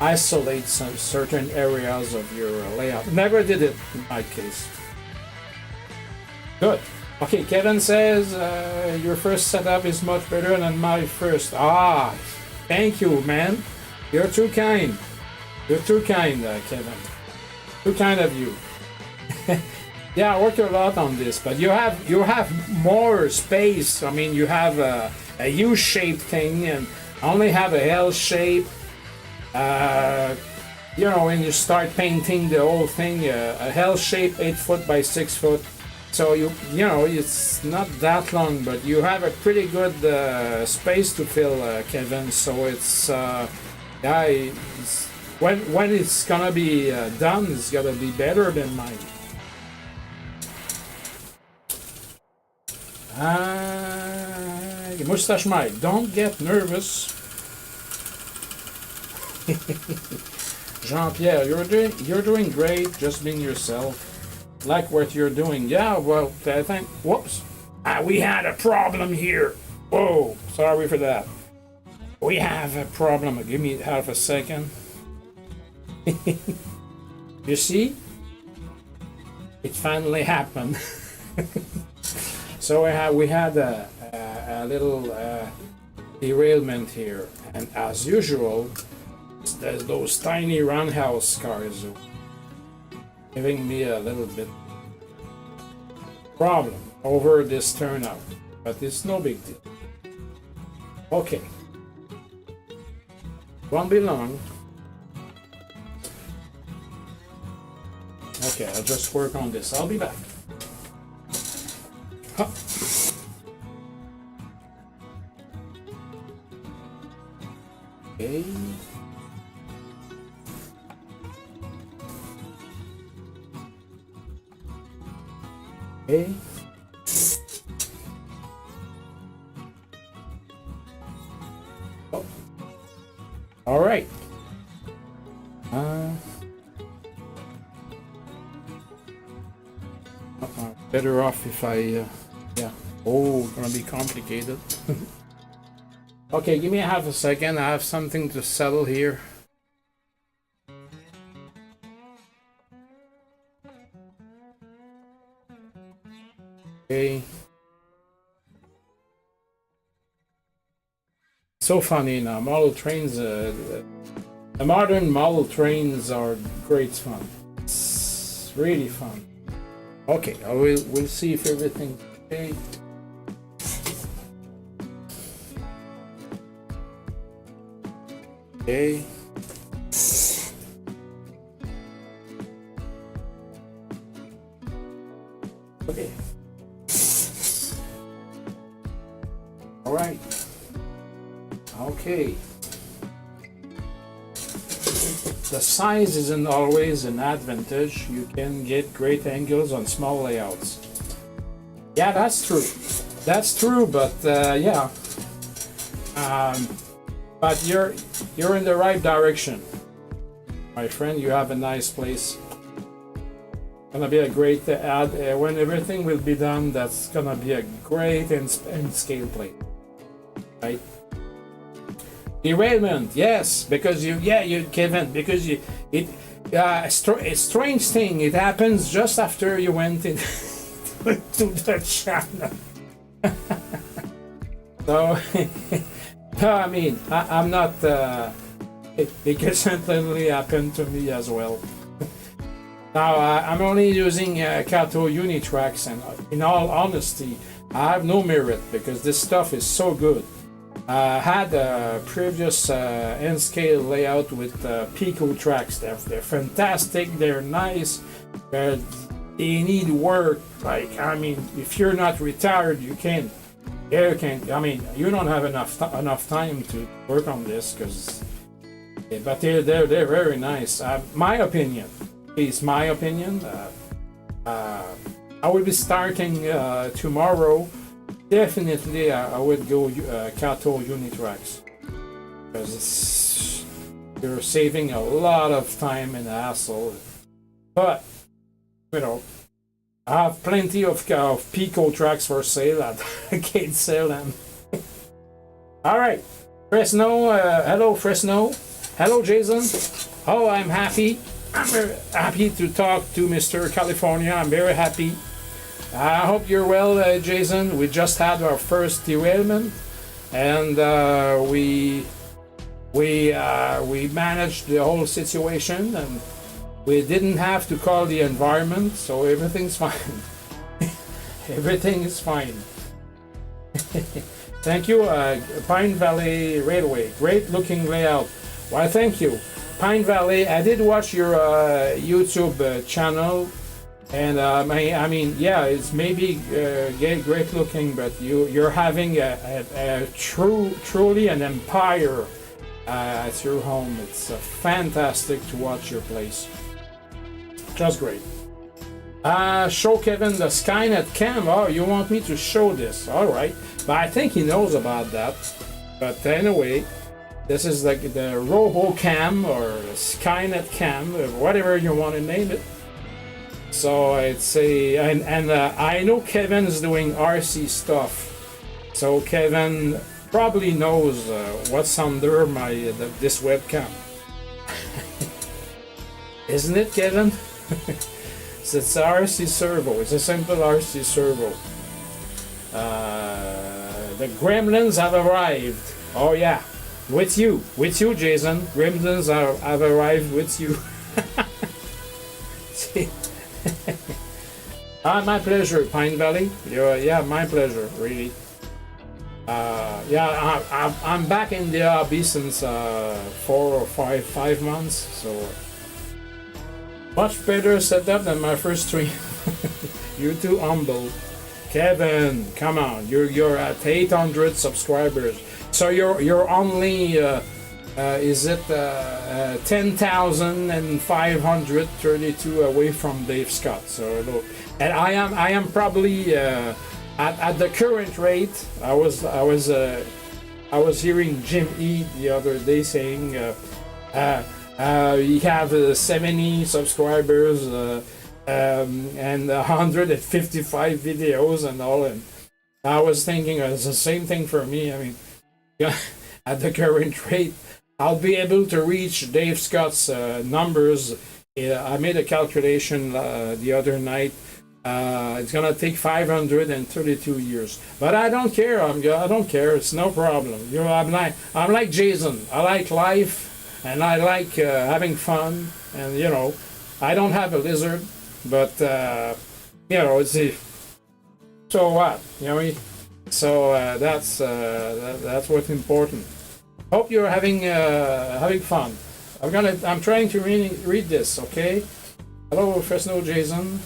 isolate some certain areas of your layout. Never did it in my case. Good. Okay, Kevin says your first setup is much better than my first. Thank you, man. You're too kind. Kevin. Too kind of you. Yeah, I worked a lot on this, but you have more space. I mean, you have a U-shaped thing, and I only have a L shape. When you start painting the whole thing, a L shape, 8 foot by 6 foot. So it's not that long, but you have a pretty good space to fill, Kevin. So it's when it's gonna be done, it's gonna be better than mine. Mustache Mike, don't get nervous. Jean-Pierre, you're doing great. Just being yourself. Like what you're doing. Yeah, well, I think. Whoops. We had a problem here. Whoa, sorry for that. We have a problem. Give me half a second. You see? It finally happened. So we had a little derailment here, and as usual, there's those tiny roundhouse cars giving me a little bit problem over this turnout, but it's no big deal. Okay, won't be long. Okay, I'll just work on this. I'll be back. Huh. Okay. Okay. Oh. All right. Better off if I, yeah. Oh, it's gonna be complicated. Okay, give me half a second. I have something to settle here. Okay. So funny now. Model trains, the modern model trains are great fun. It's really fun. Okay, we'll see if everything's okay. Okay. Okay. All right. Okay. the size isn't always an advantage. You can get great angles on small layouts. Yeah, that's true. That's true, but yeah. But you're in the right direction, my friend. You have a nice place. Gonna be a great ad when everything will be done. That's gonna be a great and scale plate, right? Derailment, yes, because you Kevin, because a strange thing. It happens just after you went in to the channel. So, no, I mean, I'm not. It can certainly happen to me as well. Now, I'm only using Kato Unitracks, and in all honesty, I have no merit because this stuff is so good. I had a previous N-scale layout with Pico tracks. They're fantastic, they're nice, they need work. Like, I mean, if you're not retired, you can't. I mean, you don't have enough time to work on this, but they're very nice. My opinion. Is my opinion. I will be starting tomorrow. Definitely, I would go Kato Unitracks because you're saving a lot of time and hassle. But you know, I have plenty of Pico tracks for sale. I can't sell them. All right, Fresno. Hello, Fresno. Hello, Jason. Oh, I'm happy. I'm very happy to talk to Mr. California. I'm very happy. I hope you're well, Jason. We just had our first derailment, and we managed the whole situation, and we didn't have to call the environment, so everything's fine. Everything is fine. Thank you, Pine Valley Railway. Great looking layout. Why, thank you. Pine Valley, I did watch your YouTube channel, and I mean, yeah, it's maybe great looking, but you're having a truly an empire at your home. It's fantastic to watch your place. Just great. Show Kevin the Skynet cam. Oh, you want me to show this? All right, but I think he knows about that. But anyway. This is like the RoboCam or Skynet Cam, whatever you want to name it. So it's and I know Kevin's doing RC stuff, so Kevin probably knows what's under this webcam, isn't it, Kevin? So it's a RC servo. It's a simple RC servo. The gremlins have arrived. Oh yeah. With you, Jason. Gremlins have arrived with you. My pleasure, Pine Valley. Yeah, my pleasure, really. Yeah, I'm back in the hobby since 4 or 5 months, so much better setup than my first stream. You're too humble, Kevin. Come on, you're at 800 subscribers. So you're only is it 10,532 away from Dave Scott. So look, and I am probably at the current rate. I was hearing Jim E the other day saying you have 70 subscribers and 155 videos and all, and I was thinking it's the same thing for me. I mean. At the current rate, I'll be able to reach Dave Scott's numbers. I made a calculation the other night. It's gonna take 532 years, but I don't care. I don't care. It's no problem. You know, I'm like Jason. I like life, and I like having fun. And you know, I don't have a lizard, but you know, it's so what? You know. So that's what's important. Hope you're having fun. I'm trying to read this. Okay. Hello, Fresno Jason.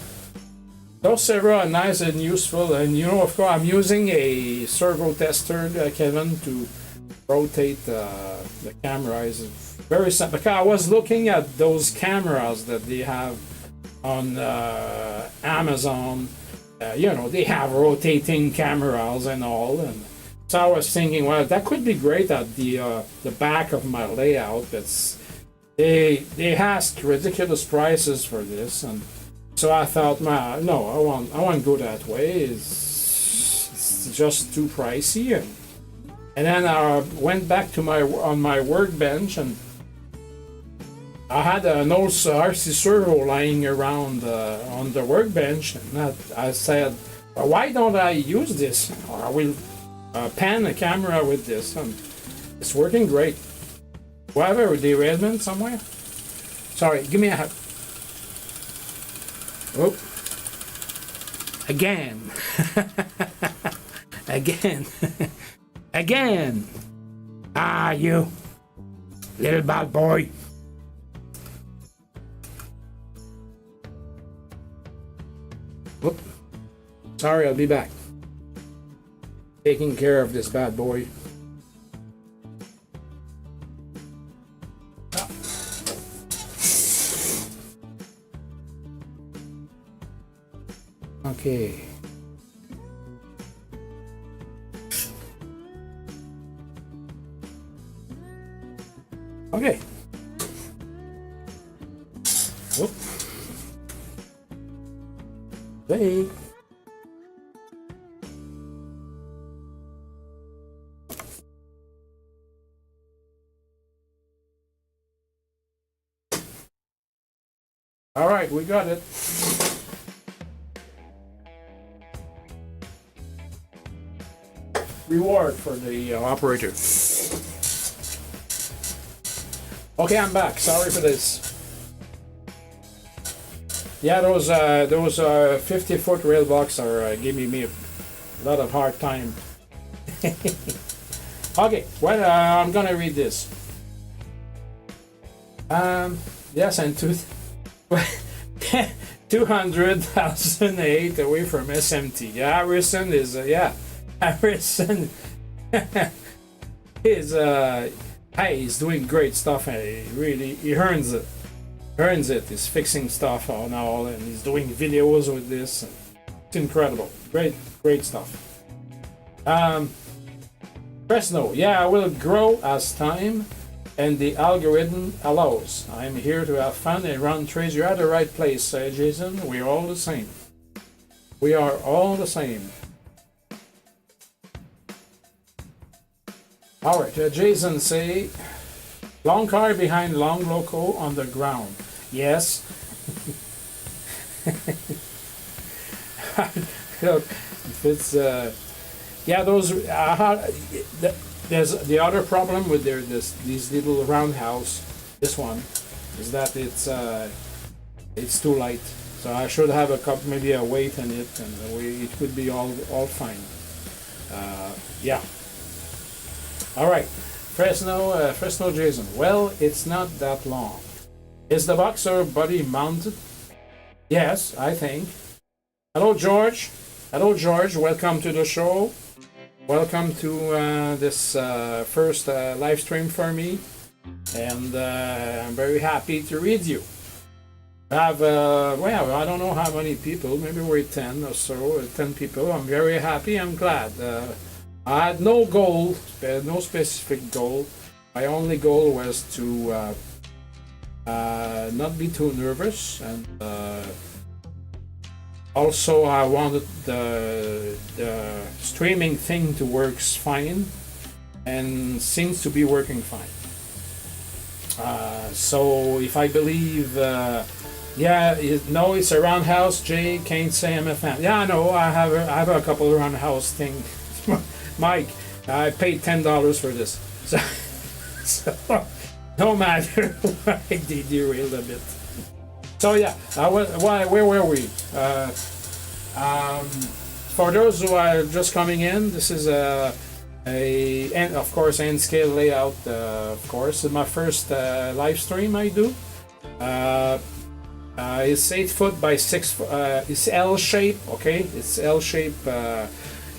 Those servos are nice and useful, and you know, of course, I'm using a servo tester, Kevin, rotate the camera is very simple. Because I was looking at those cameras that they have on Amazon. They have rotating cameras and all, and so I was thinking, well, that could be great at the back of my layout. But they asked ridiculous prices for this, and so I thought, no, I won't go that way. It's just too pricey, and then I went back to my workbench, and I had an old RC servo lying around on the workbench, and I said, well, why don't I use this? Or I will pan a camera with this, and it's working great. Whatever, a derailment somewhere? Sorry, give me a hug. Oh. Again. Again. Again. Ah, you little bad boy. Whoop. Sorry, I'll be back. Taking care of this bad boy. Okay. Okay. Whoop. Hey. All right, we got it. Reward for the operator. Okay, I'm back. Sorry for this. Yeah, those 50-foot rail blocks are giving me a lot of hard time. Okay, well, I'm gonna read this. Yes, and 200,008 away from SMT. Yeah, Harrison is Harrison is hey, he's doing great stuff, and he earns it. He's fixing stuff on all, and he's doing videos with this. It's incredible. Great stuff. Fresno, yeah, I will grow as time and the algorithm allows. I'm here to have fun and run trades. You're at the right place, Jason. We're all the same. We are all the same. All right, Jason say, long car behind long loco on the ground. Yes. Look, if it's yeah, those there's the other problem with these little roundhouse. This one is that it's too light, so I should have a cup, maybe a weight in it, and it could be all fine. Yeah. All right, Fresno Jason. Well, it's not that long. Is the boxer body mounted? Yes, I think. Hello, George. Hello, George. Welcome to the show. Welcome to this first live stream for me, and I'm very happy to read you. I have well, I don't know how many people. Maybe we're 10 or so. 10 people. I'm very happy. I'm glad. I had no goal, no specific goal. My only goal was to not be too nervous, and also I wanted the streaming thing to work fine, and seems to be working fine. So if I believe, yeah, no, it's a roundhouse. Jay can't say I'm a fan. Yeah, I know. I have a couple of roundhouse things. Mike, I paid $10 for this. So no matter why they derailed a bit. So yeah, where were we? For those who are just coming in, this is and of course end scale layout. Of course, it's my first live stream I do. It's 8 foot by 6 foot. It's L shape. Okay, it's L shape.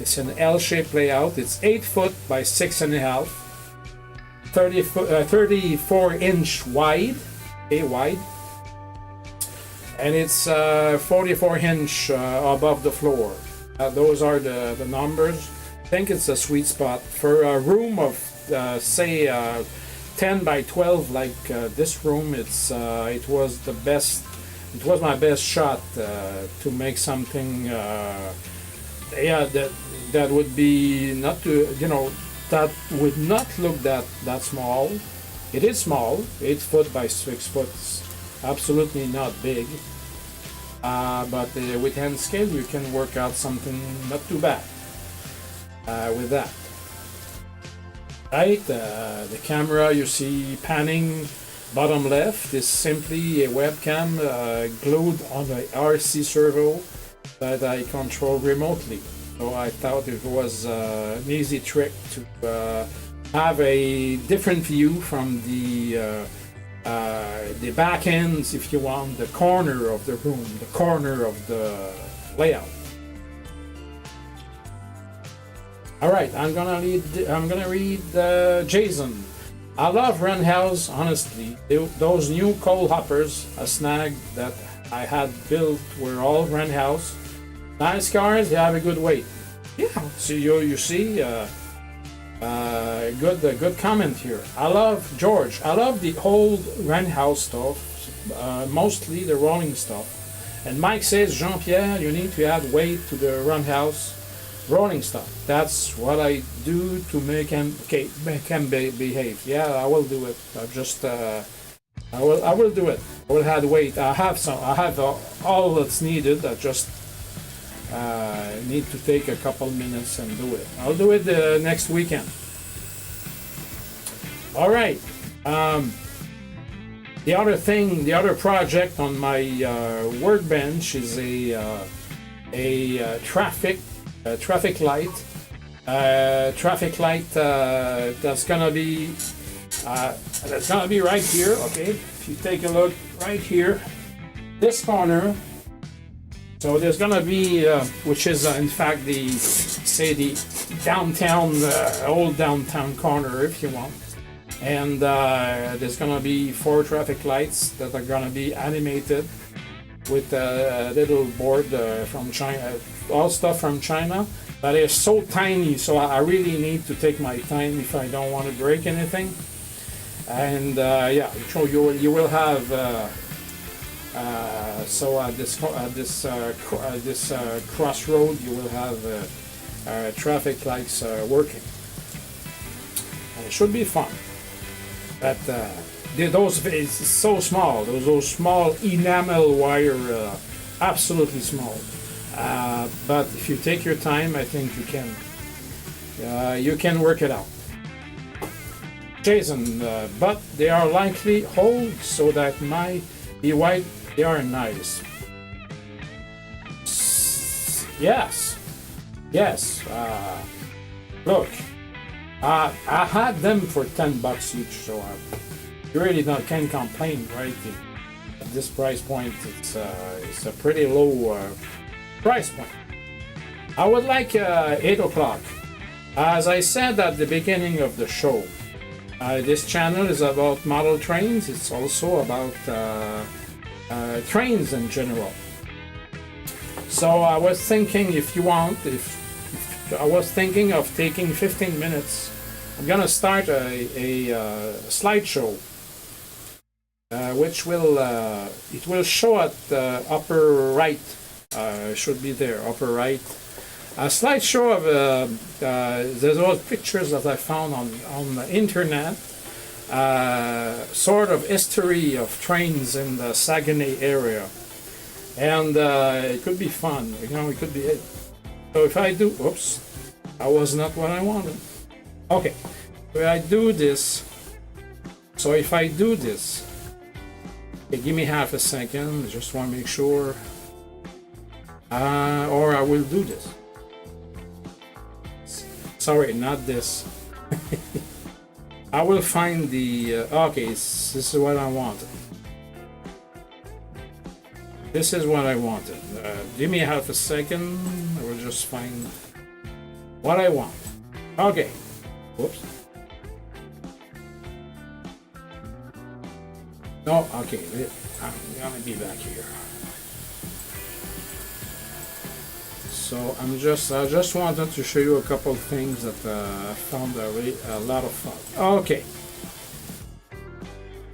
It's an L shape layout. It's 8 foot by 6.5. 34-inch wide, okay, wide, and it's 44-inch above the floor. Those are the numbers. I think it's a sweet spot for a room of say 10 by 12 like this room. It was the best. It was my best shot to make something. Yeah, that would be not to, that would not look that small. It is small, 8 foot by 6 foot, absolutely not big. But with hand scale, you can work out something not too bad with that. Right, the camera you see panning bottom left is simply a webcam glued on the RC servo that I control remotely. So I thought it was an easy trick to have a different view from the back ends, if you want, the corner of the room, the corner of the layout. All right, I'm gonna read Jason. I love Wren House, honestly. Those new coal hoppers, a snag that I had built, were all Wren House. Nice cars, they have a good weight. Yeah, so you see, good comment here. I love George. I love the old Wren House stuff, mostly the rolling stuff. And Mike says, Jean-Pierre, you need to add weight to the Wren House rolling stuff. That's what I do to make him behave. Yeah, I will do it. I will do it. I will add weight. I have all that's needed. I just need to take a couple minutes and do it. I'll do it next weekend. All right. The other project on my workbench is a traffic light. Traffic light that's gonna be right here. Okay, if you take a look right here, this corner. So there's gonna be, which is in fact the downtown, old downtown corner, if you want. And there's gonna be 4 traffic lights that are gonna be animated with a little board from China, all stuff from China. But it's so tiny, so I really need to take my time if I don't want to break anything. And yeah, so you will have. So at this crossroad, you will have traffic lights working. And it should be fun. But those it's so small. Those small enamel wire, absolutely small. But if you take your time, I think you can work it out. Jason, but they are likely old, so that might be why they are nice. Yes. Look, I had them for $10 each, so you really can't complain, right? At this price point, it's a pretty low price point. I would like 8 o'clock. As I said at the beginning of the show, this channel is about model trains. It's also about trains in general. So I was thinking, if I was thinking of taking 15 minutes, I'm gonna start a slideshow, which will show at the upper right. Should be there, upper right. A slideshow of there's those pictures that I found on the internet, sort of history of trains in the Saguenay area, and it could be fun. It could be it. So if I do, oops, that was not what I wanted. Okay, if I do this, okay, give me half a second. I just want to make sure. Or I will do this. Sorry, not this. I will find the. Okay, this is what I wanted. This is what I wanted. Give me half a second. I will just find what I want. Okay. Whoops. No, okay, I'm gonna be back here. So I just wanted to show you a couple of things that I found a lot of fun. Okay,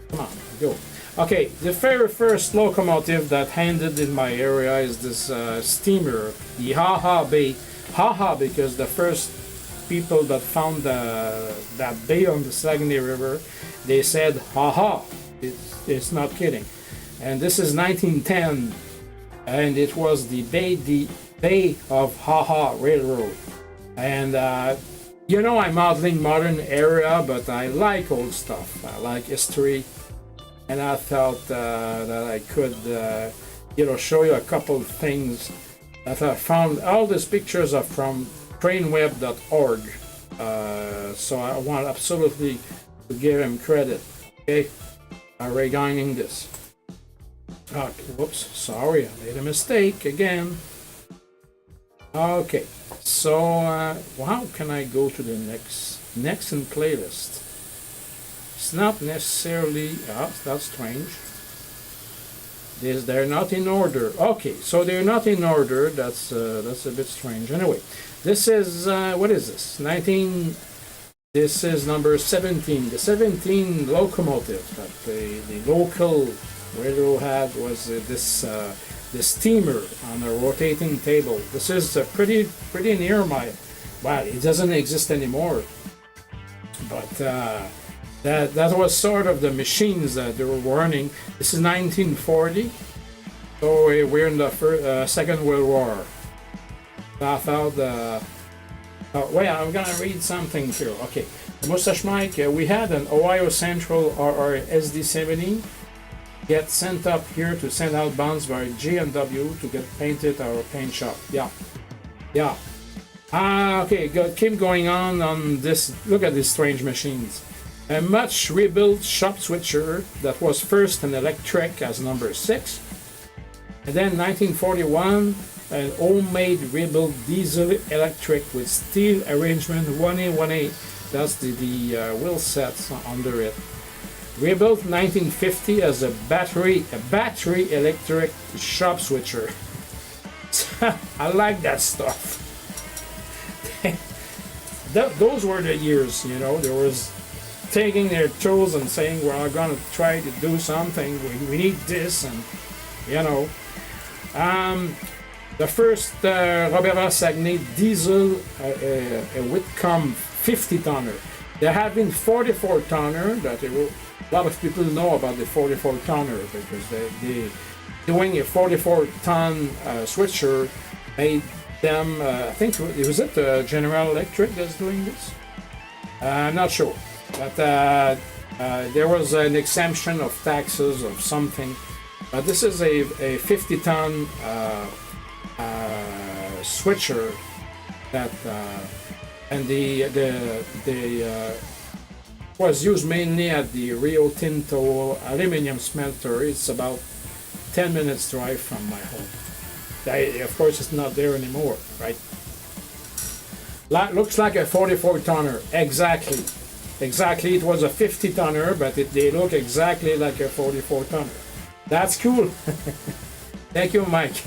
come on, go. Okay, the very first locomotive that landed in my area is this steamer, the Haha Bay. Haha, because the first people that found that bay on the Saguenay River, they said, haha, it's not kidding. And this is 1910, and it was the Bay of Haha Railroad. And you know, I'm modeling modern era, but I like old stuff. I like history, and I felt that I could, show you a couple of things that I found. All these pictures are from trainweb.org, so I want absolutely to give him credit. Okay, regarding this. Okay, whoops, sorry, I made a mistake again. Okay, so how can I go to the next in playlist? It's not necessarily, that's strange. They're not in order. Okay, so they're not in order. That's a bit strange. Anyway, this is what is this? This is number 17. The 17 locomotive that the local railroad had was the steamer on a rotating table. This is pretty near my. Well, it doesn't exist anymore. But that was sort of the machines that they were running. This is 1940, so we're in the Second World War. I thought, well, I'm gonna read something here. Okay, Mustache Mike, we had an Ohio Central RR SD70 get sent up here to send out bonds by G&W to get painted at our paint shop. Yeah. Okay, good. Keep going on this. Look at these strange machines. A much rebuilt shop switcher that was first an electric as number 6, and then 1941 an homemade rebuilt diesel electric with steel arrangement 1A 1A. That's the wheel sets under it. Rebuilt 1950 as a battery electric shop switcher. I like that stuff. Those were the years, there was taking their tools and saying, we're going to try to do something, we need this, and the first Robert Saguenay diesel Whitcomb 50 tonner. There have been 44 tonner that a lot of people know about the 44 tonner because they doing a 44 ton switcher made them, I think, was it General Electric that's doing this? I'm not sure. But there was an exemption of taxes of something. This is a 50-ton switcher that and the was used mainly at the Rio Tinto aluminum smelter. It's about 10 minutes drive from my home. Of course, it's not there anymore, right? Looks like a 44 tonner, exactly. It was a 50 tonner, but they look exactly like a 44 tonner. That's cool. Thank you, Mike.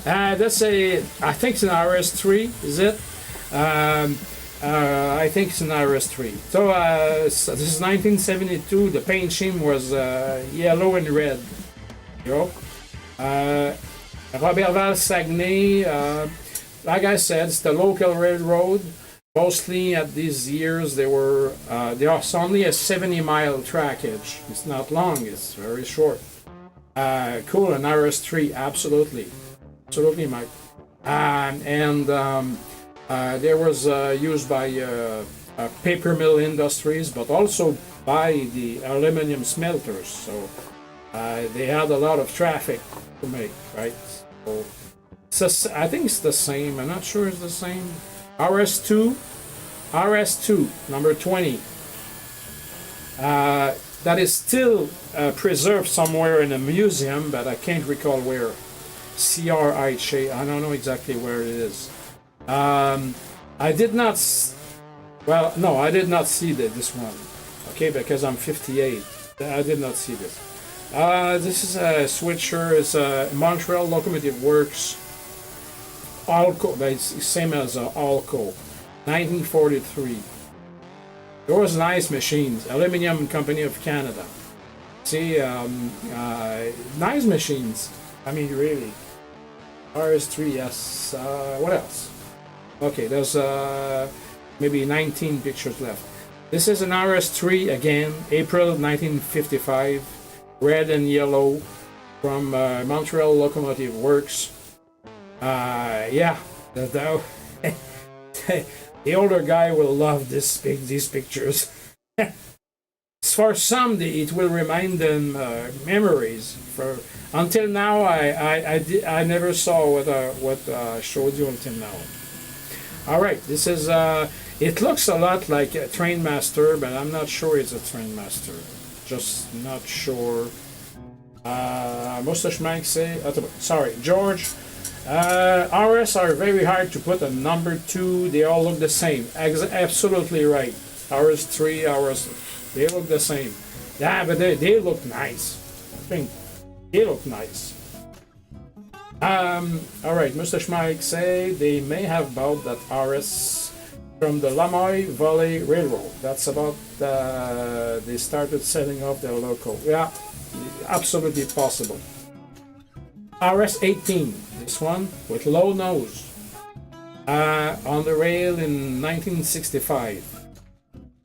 That's I think it's an RS3, is it? I think it's an RS3. So this is 1972. The paint scheme was yellow and red. Roberval Saguenay, like I said, it's the local railroad. Mostly at these years, there's only a 70-mile trackage. It's not long, it's very short. Cool, an RS3, absolutely, Mike. There was used by paper mill industries, but also by the aluminum smelters. So they had a lot of traffic to make, right? So I think it's the same. I'm not sure it's the same. RS2, number 20. That is still preserved somewhere in a museum, but I can't recall where. CRIH, I don't know exactly where it is. I did not. I did not see this one. Okay, because I'm 58. I did not see this. This is a switcher. It's a Montreal Locomotive Works Alco. It's same as Alco, 1943. Those nice machines. Aluminium Company of Canada. See, nice machines. I mean, really. RS3, yes. What else? Okay, there's maybe 19 pictures left. This is an RS3 again, April 1955, red and yellow, from Montreal Locomotive Works. Yeah, the older guy will love these pictures. For some, it will remind them memories. Until now, I never saw what I showed you until now. All right, this is it looks a lot like a Trainmaster, but I'm not sure it's a Trainmaster. Just not sure. Mustache Mike say, sorry, George. RS are very hard to put a number 2. They all look the same. Absolutely right. RS3, RS, they look the same. Yeah, but they look nice. I think they look nice. All right, Mustache Mike say they may have bought that RS from the Lamoille Valley Railroad. That's about they started selling off their local. Yeah, absolutely possible. RS-18, this one with low nose, on the rail in 1965.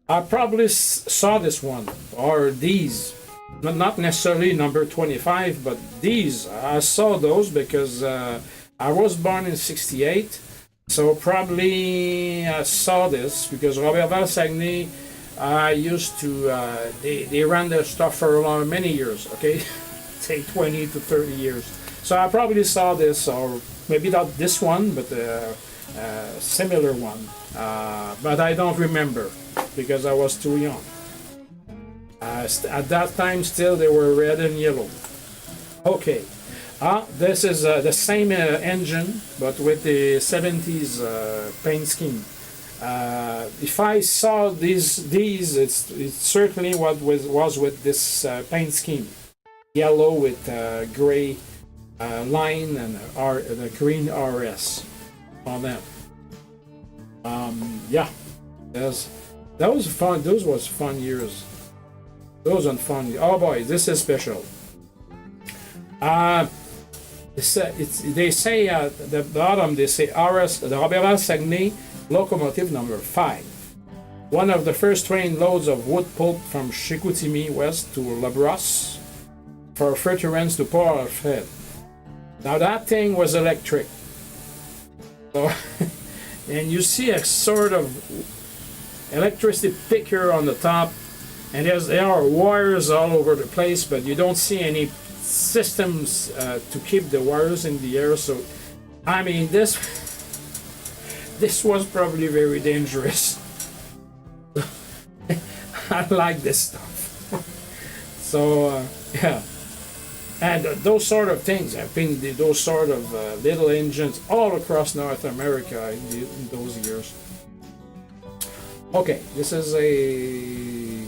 I probably saw this one, or these, not necessarily number 25, but these. I saw those because I was born in 68, so probably I saw this because Robert Valsagny used to, they ran their stuff for many years, okay? Say 20 to 30 years. So I probably saw this, or maybe not this one, but a similar one. But I don't remember because I was too young. At that time, still they were red and yellow. Okay, this is the same engine, but with the 70s paint scheme. If I saw these, it's certainly what was with this paint scheme, yellow with gray line and the green RS on them. Yeah, that was fun. Those was fun years. Those are fun. Oh boy, this is special. They say at the bottom, they say RS, the Robert Valsagny locomotive number 5. One of the first train loads of wood pulp from Chicoutimi west to La Brosse for furtherance to Port-Alfred. Now that thing was electric. So, and you see a sort of electricity picker on the top, and there are wires all over the place, but you don't see any systems to keep the wires in the air. So, I mean, this was probably very dangerous. I like this stuff. So, yeah. And those sort of things, I think those sort of little engines all across North America in those years. Okay, this is a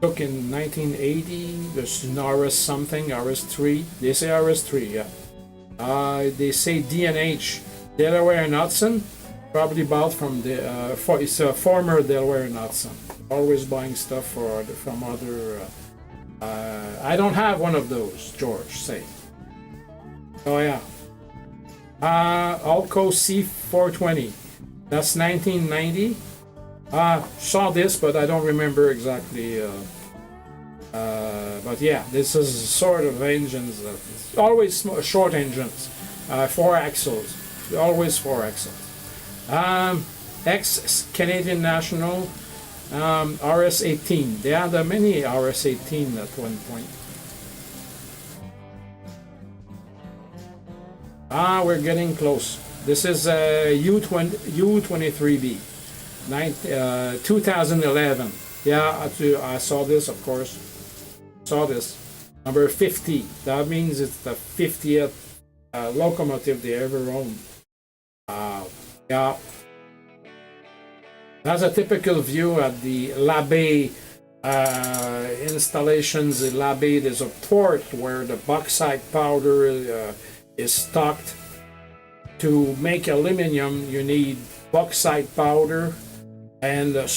took in 1980. There's an RS something, RS3. They say RS3, yeah. They say D&H, Delaware and Hudson. Probably bought from the it's a former Delaware and Hudson. Always buying stuff from other. I don't have one of those, George say. Oh yeah. Alco C420. That's 1990. Saw this, but I don't remember exactly. But yeah, this is sort of engines. Always short engines. 4 axles. Always 4 axles. Ex-Canadian National. RS-18. There are many RS-18 at one point. We're getting close. This is U23B, 2011. Yeah, I saw this, of course. Saw this. Number 50. That means it's the 50th locomotive they ever owned. Yeah. That's a typical view at the l'Abbé installations in Labé. There's a port where the bauxite powder is stocked. To make aluminum, you need bauxite powder and a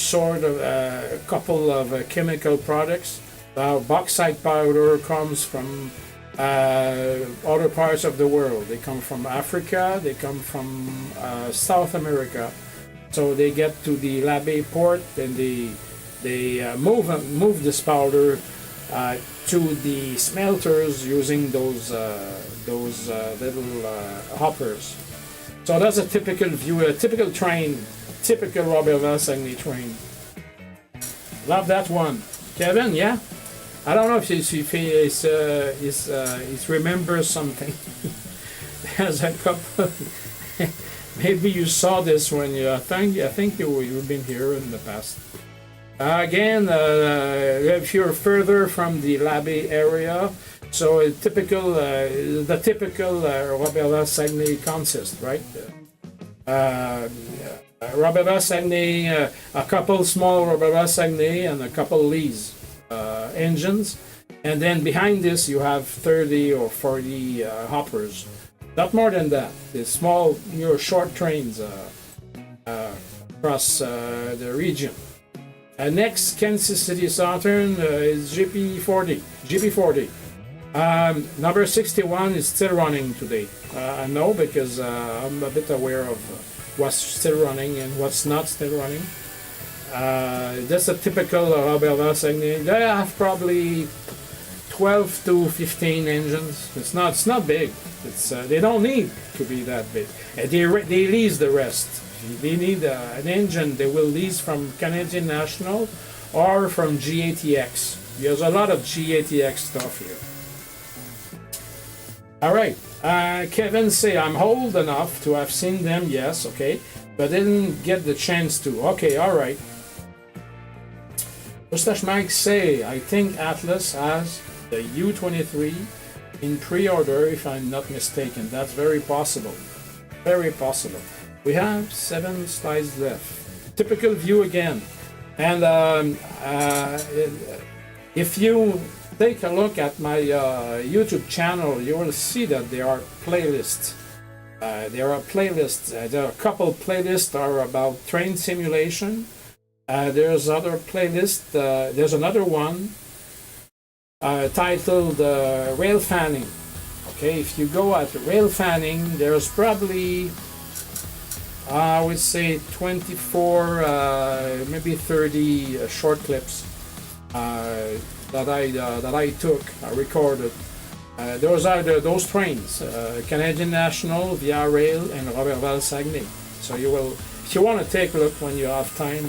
couple of chemical products. Bauxite powder comes from other parts of the world. They come from Africa, they come from South America. So they get to the Labé port and they move this powder to the smelters using those little hoppers. So that's a typical view, a typical train, typical Robert Valsagny train. Love that one. Kevin, yeah? I don't know if he remembers something. There's a couple. Maybe you saw this when I think you've been here in the past. Again, if you're further from the Labé area, so the typical Robert Valsagny consists, right? Robert Valsagny, a couple small Robert Valsagny and a couple Lees engines, and then behind this you have 30 or 40 hoppers. Not more than that. The small, short trains across the region. Next, Kansas City Southern is GP40. Number 61 is still running today. I know because I'm a bit aware of what's still running and what's not still running. That's a typical Robert Valsagny. They have probably 12 to 15 engines. It's not big. They don't need to be that big. They lease the rest. They need an engine they will lease from Canadian National or from GATX. There's a lot of GATX stuff here. All right. Kevin say I'm old enough to have seen them. Yes, okay, but didn't get the chance to. Okay, all right. Mustache Mike say I think Atlas has the U23 in pre-order, if I'm not mistaken. That's very possible. Very possible. We have 7 slides left. Typical view again. And if you take a look at my YouTube channel, you will see that there are playlists. There are a couple playlists are about train simulation. There's other playlist. There's another one titled rail fanning. Okay, if you go at rail fanning, there's probably I would say 24, maybe 30 short clips that I recorded. Those are those trains: Canadian National, Via Rail, and Robert Valsagny. So if you want to take a look when you have time,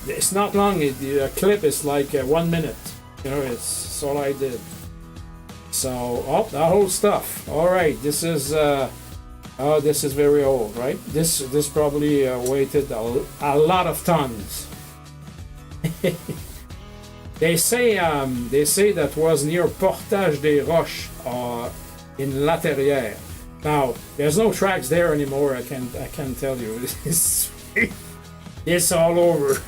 it's not long. The clip is like 1 minute. It's all I did. So, that whole stuff. All right, this is very old, right? This probably weighted a lot of tons. They say that was near Portage des Roches in La Terrière. Now, there's no tracks there anymore. I can tell you. It's all over.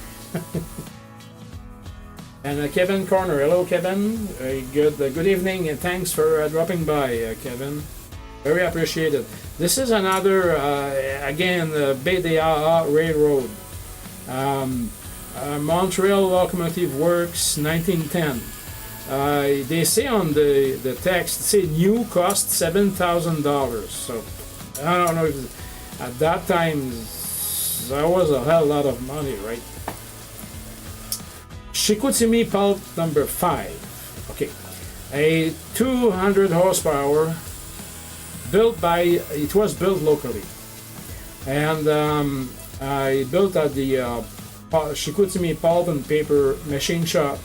And Kevin Corner, hello Kevin. Good evening and thanks for dropping by, Kevin. Very appreciated. This is another again BDAA Railroad. Montreal Locomotive Works, 1910. They say on the text, say new cost $7,000. So I don't know if at that time that was a hell lot of money, right? Chicoutimi pulp number 5. Okay, a 200 horsepower. It was built locally, and I built at the Chicoutimi Pulp and Paper Machine Shop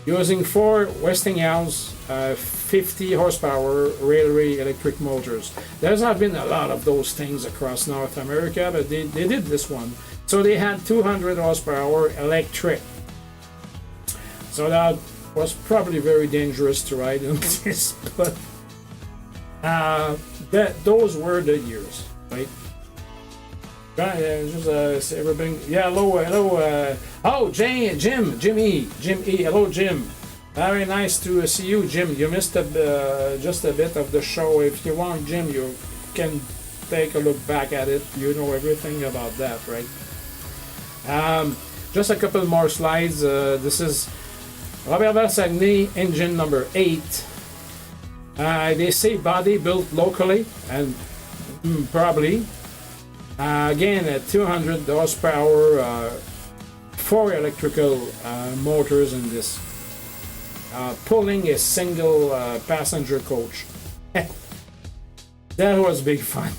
using 4 Westinghouse 50 horsepower railway electric motors. There's not been a lot of those things across North America, but they did this one. So they had 200 horsepower electric. So that was probably very dangerous to ride on this, but those were the years, right? Just everything. Yeah, hello. Oh, Jim E. Hello, Jim. Very nice to see you, Jim. You missed just a bit of the show. If you want, Jim, you can take a look back at it. You know everything about that, right? Just a couple more slides. This is Robert Versagny, engine number 8. They say body built locally, and probably. Again, at 200 horsepower, 4 electrical motors in this. Pulling a single passenger coach. That was big fun.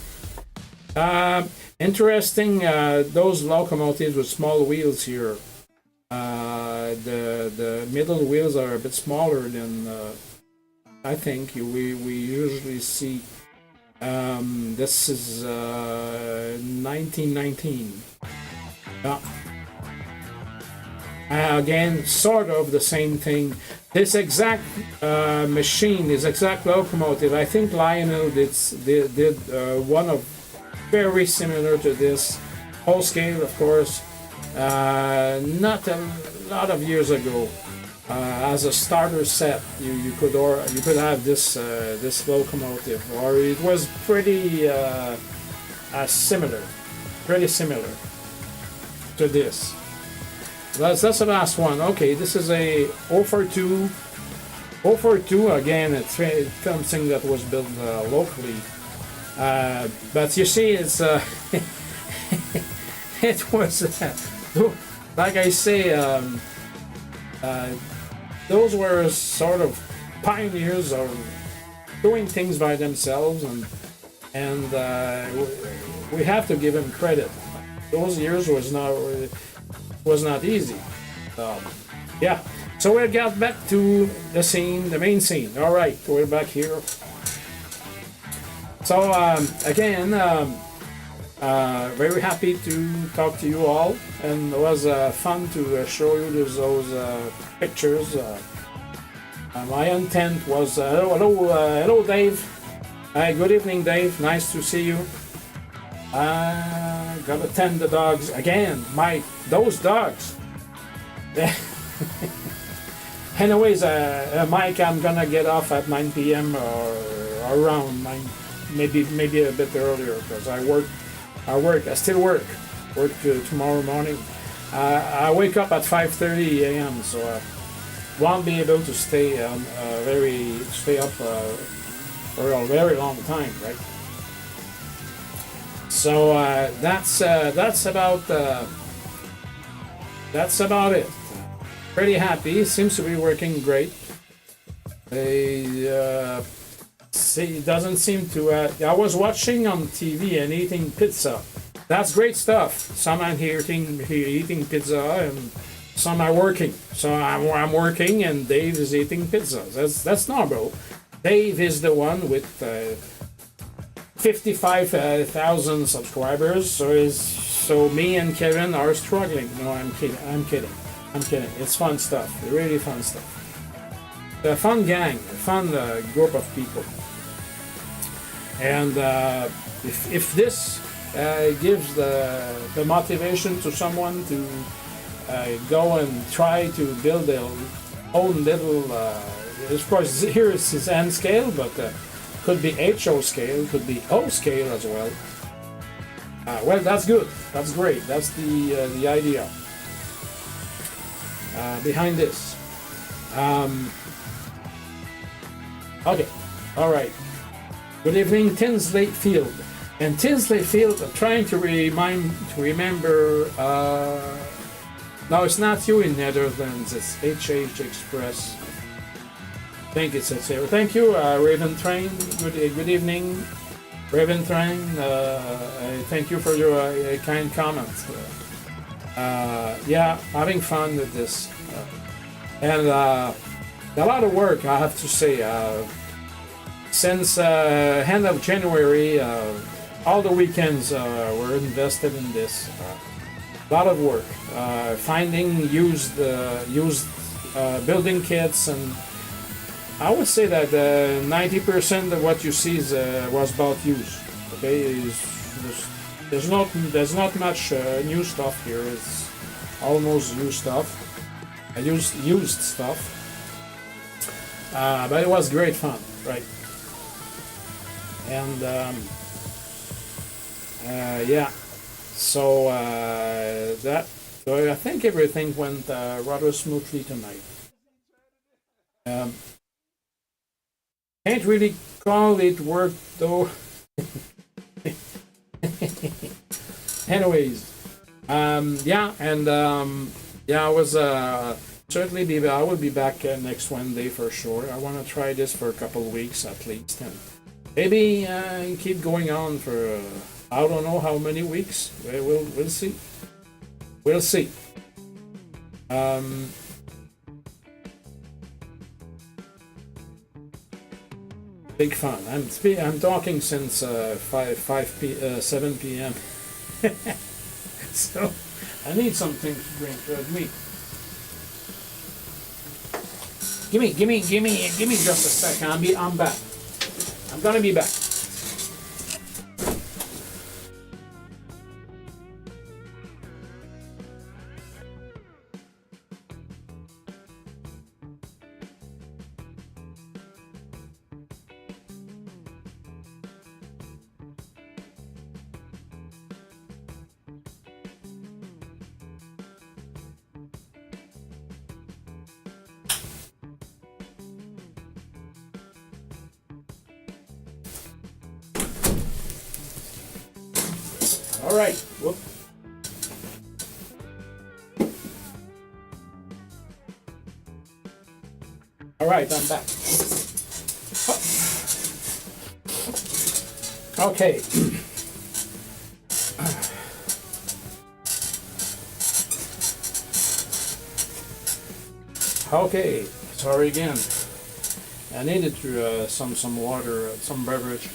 Interesting, those locomotives with small wheels here. The middle wheels are a bit smaller than I think we usually see. This is 1919. Again, sort of the same thing. This exact machine, this exact locomotive, I think Lionel did one of very similar to this, whole scale, of course, not a lot of years ago. As a starter set, you could have this this locomotive, or it was pretty pretty similar to this. That's the last one. Okay, this is a 042. 042 again. It's something that was built locally, but you see, it's it was like I say. Those were sort of pioneers of doing things by themselves, and we have to give them credit. Those years was not easy. Yeah. So we got back to the main scene. All right, we're back here. So again, very happy to talk to you all, and it was fun to show you those pictures. My intent was hello Dave. Good evening, Dave. Nice to see you. Gotta tend the dogs again. Those dogs. Anyways, Mike, I'm gonna get off at 9 p.m. or around 9, maybe a bit earlier, because I still work tomorrow morning. I wake up at 5:30 a.m. so I won't be able to stay up for a very long time, right? So that's about it. Pretty happy. Seems to be working great. It doesn't seem to. I was watching on TV and eating pizza. That's great stuff. Some are here eating pizza, and some are working. So I'm working, and Dave is eating pizza. That's normal. Dave is the one with 55,000 subscribers. So me and Kevin are struggling. No, I'm kidding. It's fun stuff. Really fun stuff. A fun gang, a fun group of people. And if this gives the motivation to someone to go and try to build their own little, of course here is his N scale, but could be HO scale, could be O scale as well. Well, that's good. That's great. That's the idea behind this. Okay, all right. Good evening, Tinsley Field. And Tinsley Field, I'm trying to remember. No, it's not you in Netherlands. It's HH Express. I think it says here. Thank you, Raven Train. Good evening, Raven Train. Thank you for your kind comments. Yeah, having fun with this, and a lot of work, I have to say. Since end of January, all the weekends were invested in this. A lot of work, finding used building kits, and I would say that 90% of what you see was about use. Okay, there's not much new stuff here. It's almost new stuff. I used stuff, but it was great fun, right? And yeah, so so I think everything went rather smoothly tonight. Can't really call it work though. Anyways, yeah, and yeah, I was certainly I will be back next Wednesday for sure. I want to try this for a couple of weeks at least, and maybe keep going on for I don't know how many weeks. We'll see. We'll see. Big fun. I'm talking since 7 p.m. So I need something to drink. Me. Give me just a second. I'm back. I'm gonna be back. All right. Whoop. All right, I'm back. Okay. Okay. Sorry again. I needed to some water, some beverage.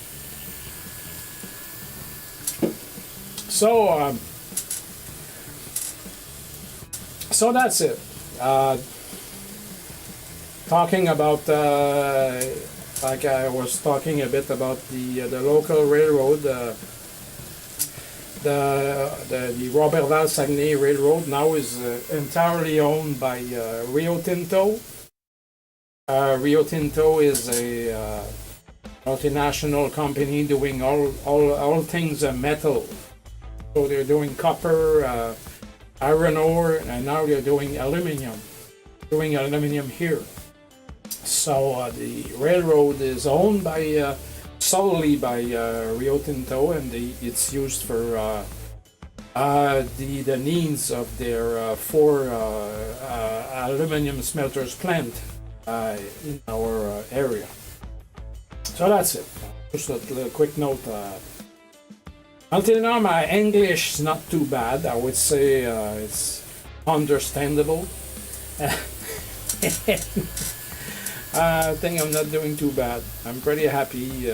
So, so that's it. Talking about, like I was talking a bit about the local railroad, the Roberval Saguenay Railroad now is entirely owned by Rio Tinto. Rio Tinto is a multinational company doing all things metal. So they're doing copper, iron ore, and now they're doing aluminum. Doing aluminum here. So the railroad is owned by solely by Rio Tinto, and it's used for the needs of their 4 aluminum smelters plant in our area. So that's it. Just a little quick note. Until now, my English is not too bad. I would say it's understandable. I think I'm not doing too bad. I'm pretty happy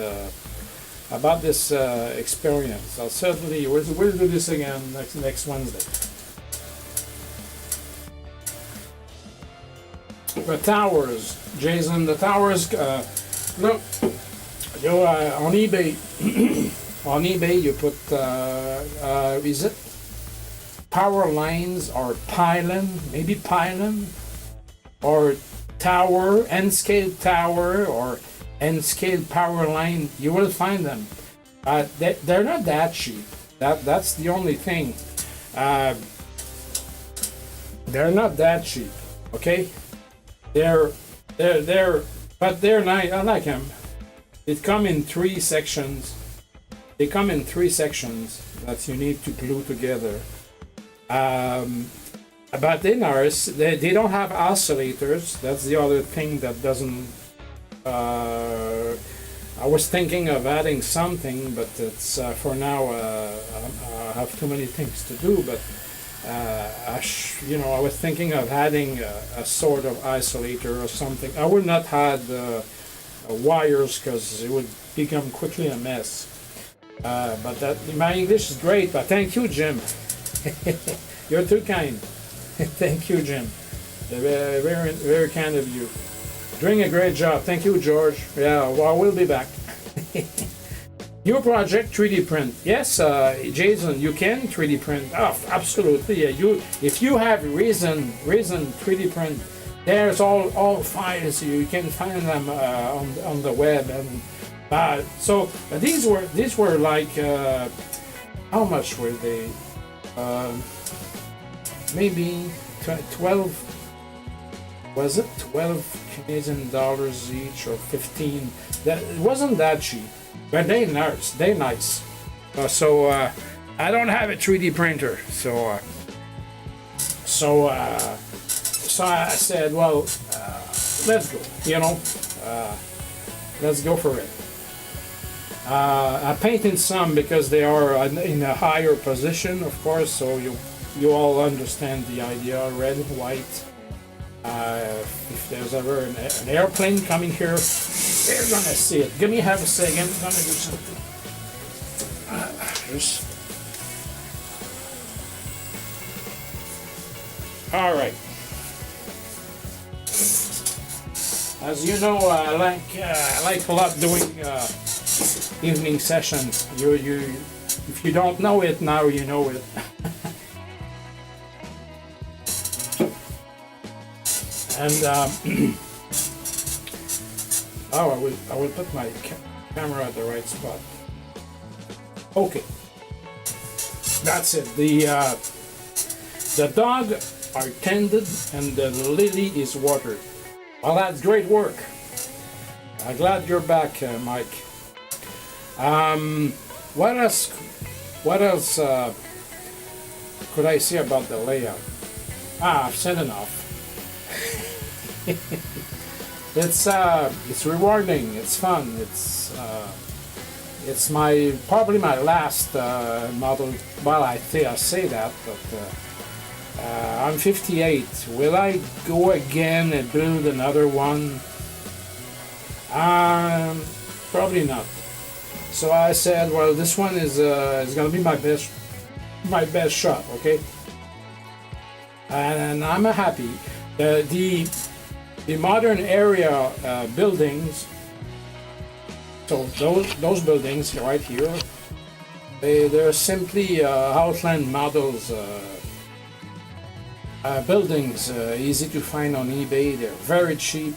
about this experience. I'll certainly we'll do this again next Wednesday. The towers, Jason. The towers. Look, on eBay. On eBay, you put is it power lines or pylon? Maybe pylon or tower, N-scale tower or N-scale power line. You will find them. They're not that cheap. That's the only thing. They're not that cheap. Okay, they're but they're nice. I like them. It come in 3 sections. They come in 3 sections that you need to glue together. But they don't have oscillators. That's the other thing that doesn't. I was thinking of adding something, but it's for now. I have too many things to do. But I was thinking of adding a sort of isolator or something. I would not add wires because it would become quickly a mess. But my English is great. But thank you, Jim. You're too kind. Thank you, Jim. Very, very, very kind of you. Doing a great job. Thank you, George. Yeah, well, we'll be back. New project 3D print. Yes, Jason, you can 3D print. Oh, absolutely. Yeah, if you have reason 3D print, there's all files. You can find them on the web. And so these were like how much were they? Maybe 12. Was it 12 Canadian dollars each or 15? That it wasn't that cheap. But they nice. They nice. So I don't have a 3D printer. So I said, well, let's go. Let's go for it. I painted some because they are in a higher position, of course. So you all understand the idea. Red, white. If there's ever an airplane coming here, they're gonna see it. Give me half a second. I'm gonna do something. All right. As you know, I like a lot doing evening sessions. If you don't know it now, you know it. And I will put my camera at the right spot. Okay, that's it. The dog are tended and the lily is watered. Well, that's great work. I'm glad you're back, Mike. What else? What else could I say about the layout? I've said enough. It's rewarding. It's fun. It's probably my last model. Well, I say that, but I'm 58. Will I go again and build another one? Probably not. So I said, well, this one is gonna be my best shot. Okay, and I'm happy. The modern area buildings, so those buildings right here, they're simply outland models, buildings, easy to find on eBay. They're very cheap,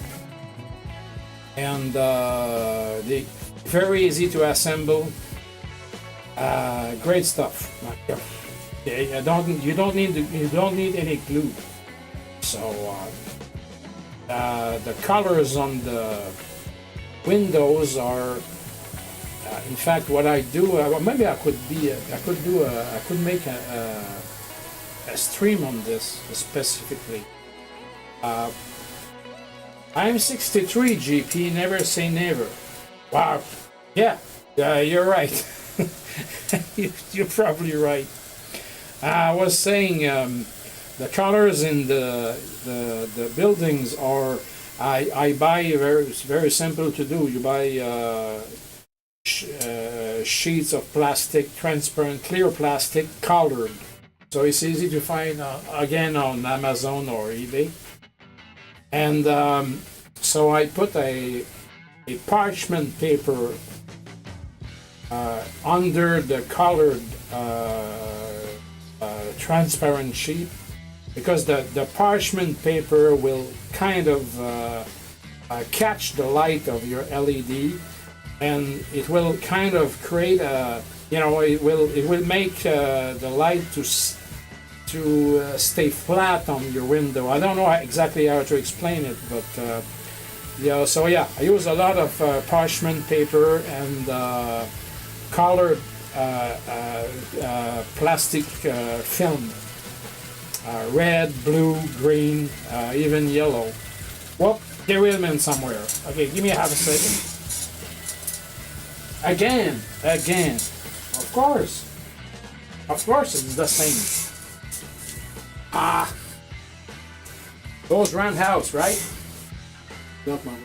and they very easy to assemble. Great stuff. You don't need any glue. So. The colors on the windows are, in fact, what I do. Maybe I could make a stream on this specifically. I'm 63, GP. Never say never. Wow. Yeah. You're right. You're probably right. I was saying. The colors in the buildings are I buy very simple to do. You buy sheets of plastic, transparent, clear plastic, colored. So it's easy to find again on Amazon or eBay. And so I put a parchment paper under the colored transparent sheet. Because the parchment paper will kind of catch the light of your LED, and it will kind of create it will make the light to stay flat on your window. I don't know exactly how to explain it, but so yeah, I use a lot of parchment paper and colored plastic film. Red, blue, green, even yellow. Well, there will be somewhere. Okay, give me half a second. Again. Of course, it's the same. Those roundhouse, right? Not my.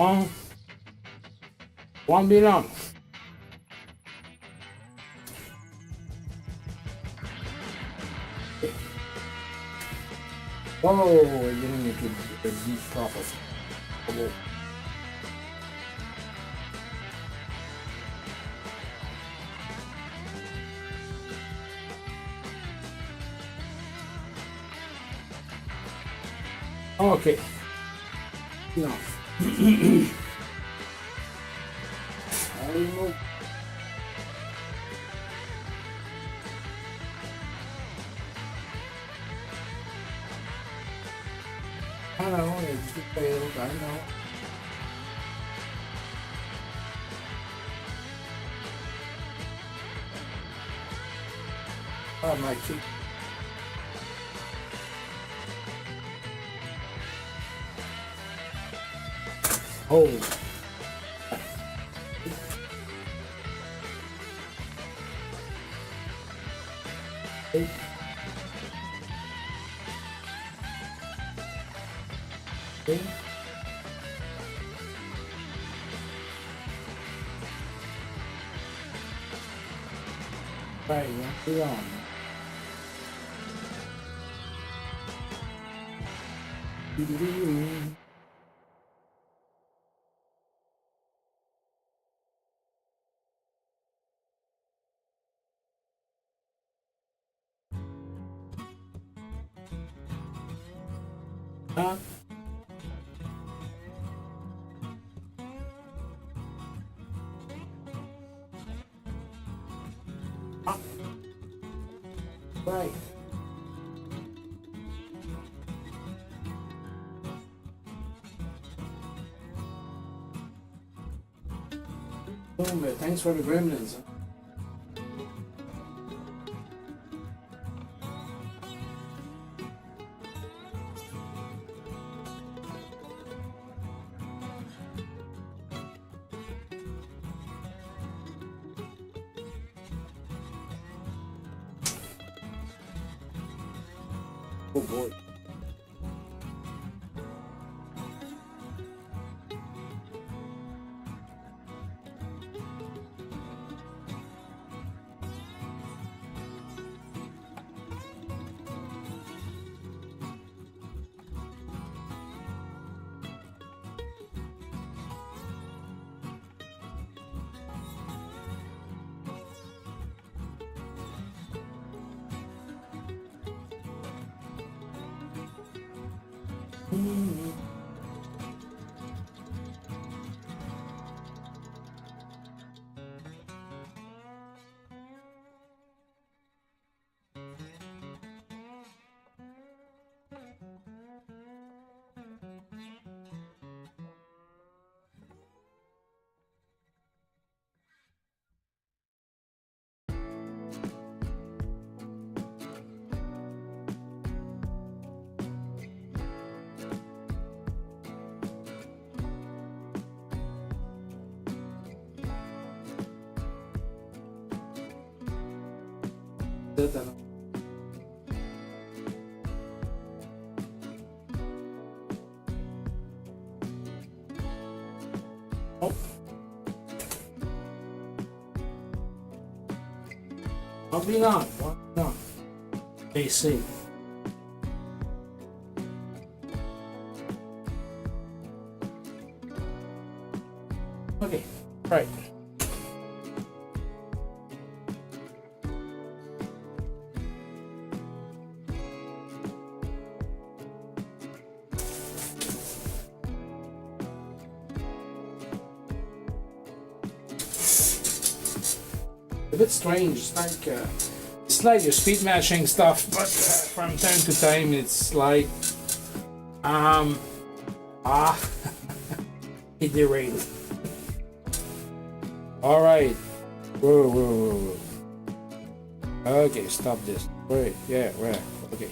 Oh, won't be long. Oh, you need to deep proper. Oh. Okay. No. I know, it's failed, I know. Oh, my cheek. Oh. Hey. Hey. Right, what's wrong? Huh? Right. Boom, thanks for the gremlins. Oh boy. Oh. I'll be on. What on? AC. Okay, right. A bit strange. It's like your speed matching stuff, but from time to time it's like it derailed. All right. Whoa. Okay, stop this. Wait, yeah, where? Okay.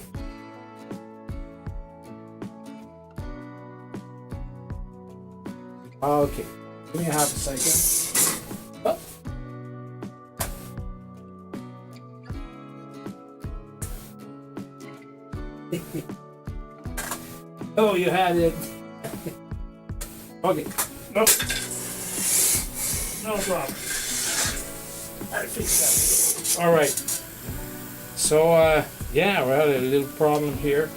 Okay. Give me a half a second. Oh. Oh, you had it. Okay. Oh, no problem. I fix that. All right. So, yeah, well, a little problem here,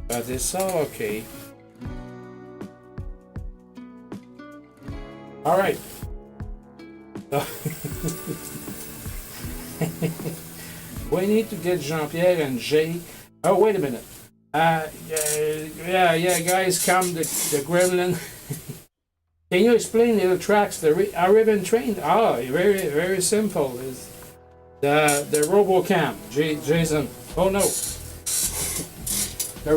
but it's all okay. All right. We need to get Jean-Pierre and Jay. Oh, wait a minute. Yeah, guys, come the gremlin. Can you explain little tracks? The ribbon train. Oh, very simple. Is the RoboCam, Jason? Oh no, the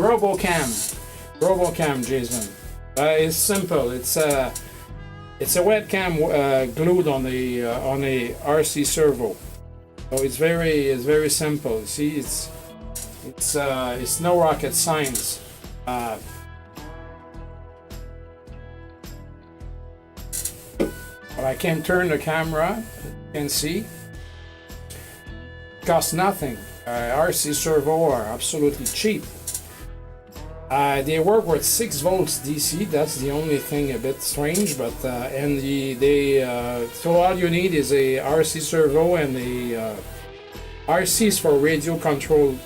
RoboCam, Jason. It's simple. It's a webcam glued on the RC servo. So it's very simple. See, it's no rocket science. But I can turn the camera. You can see. Costs nothing. RC servo are absolutely cheap. They work with 6 volts DC. That's the only thing a bit strange, but so all you need is a RC servo and the RCs for radio controlled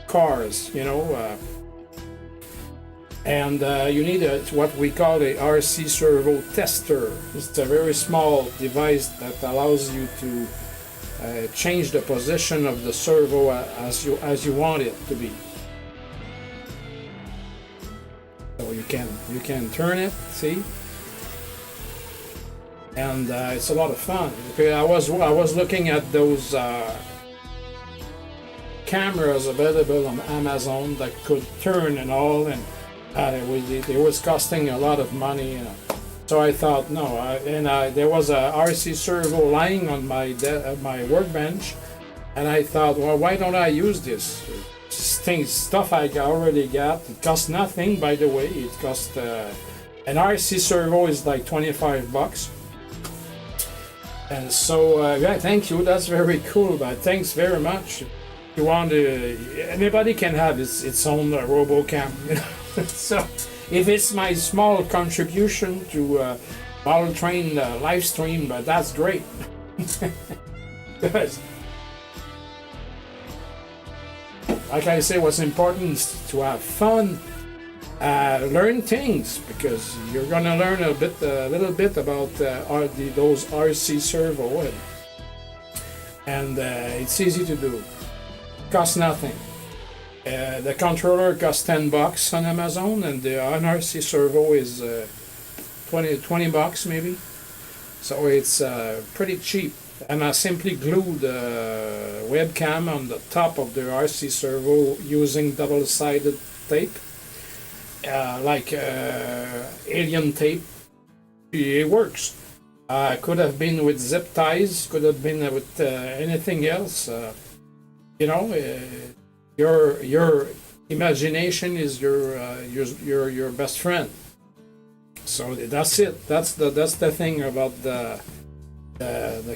cars, you know, and you need what we call a RC servo tester. It's a very small device that allows you to change the position of the servo as you want it to be. So you can turn it, see, and it's a lot of fun. Okay, I was looking at those cameras available on Amazon that could turn and all, and it was costing a lot of money. So I thought no, there was a RC servo lying on my workbench, and I thought, well, why don't I use this? Stuff I already got. It costs nothing, by the way. It costs an RC servo is like $25, and so yeah, thank you. That's very cool. But thanks very much. You want to? Anybody can have its own RoboCam. You know? So if it's my small contribution to Model Train live stream, but that's great. Because, like I say, what's important is to have fun, learn things, because you're gonna learn a little bit about those RC servo, and it's easy to do. Costs nothing. The controller costs $10 on Amazon, and the RC servo is $20 maybe. So it's pretty cheap. And I simply glued the webcam on the top of the RC servo using double-sided tape, like alien tape. It works. Could have been with zip ties, could have been with anything else. You know, your imagination is your best friend. So that's it. That's the thing about the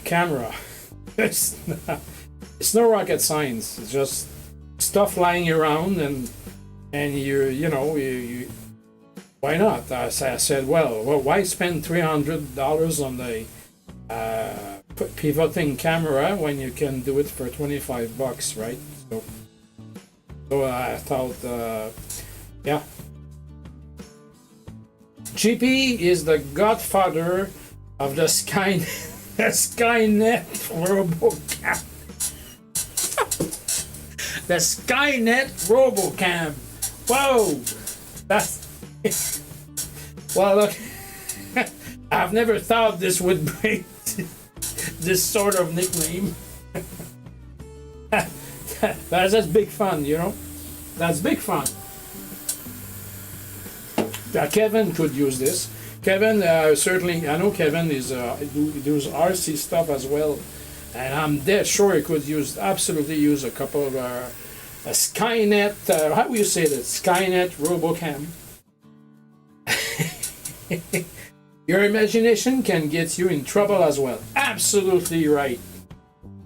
camera. It's no rocket science. It's just stuff lying around, and you know why not? I said, well, why spend $300 on the pivoting camera when you can do it for $25, right? So I thought, yeah. GP is the godfather of the Skynet RoboCam. The Skynet RoboCam. Whoa! That's... Well, look, I've never thought this would bring this sort of nickname. That's big fun, you know? That's big fun. Kevin could use this. Kevin, certainly, I know Kevin is does RC stuff as well, and I'm dead sure he could absolutely use a couple of a Skynet. How do you say that? Skynet RoboCam. Your imagination can get you in trouble as well. Absolutely right.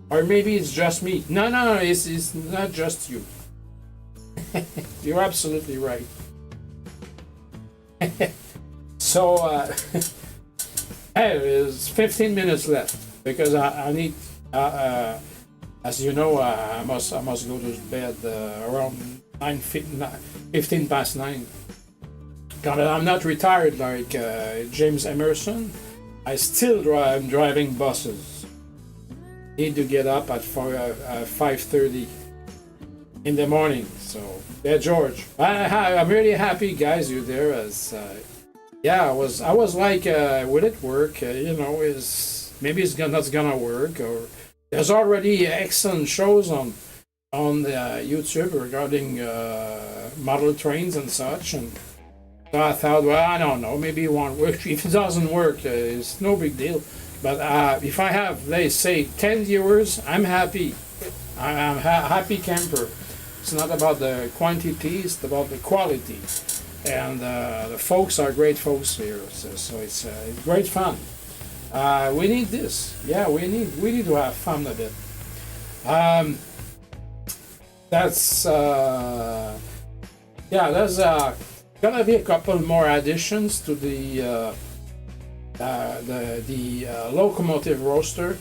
Or maybe it's just me. No, it's not just you. You're absolutely right. So Hey, there's 15 minutes left because I need. As you know, I must go to bed around 15 past 9. I'm not retired like James Emerson. I still I'm driving buses. Need to get up at 5:30 in the morning. So yeah, George, I'm really happy, guys, you're there. As yeah, I was like, will it work? Is maybe not gonna work, or there's already excellent shows on YouTube regarding model trains and such, and so I thought, well, I don't know, maybe it won't work. If it doesn't work, it's no big deal. But if I have, let's say, 10 viewers, I'm happy. I'm happy camper. It's not about the quantity, it's about the quality. And the folks are great folks here, so it's great fun. We need this. Yeah, we need to have fun a bit. That's yeah. There's gonna be a couple more additions to the locomotive roster.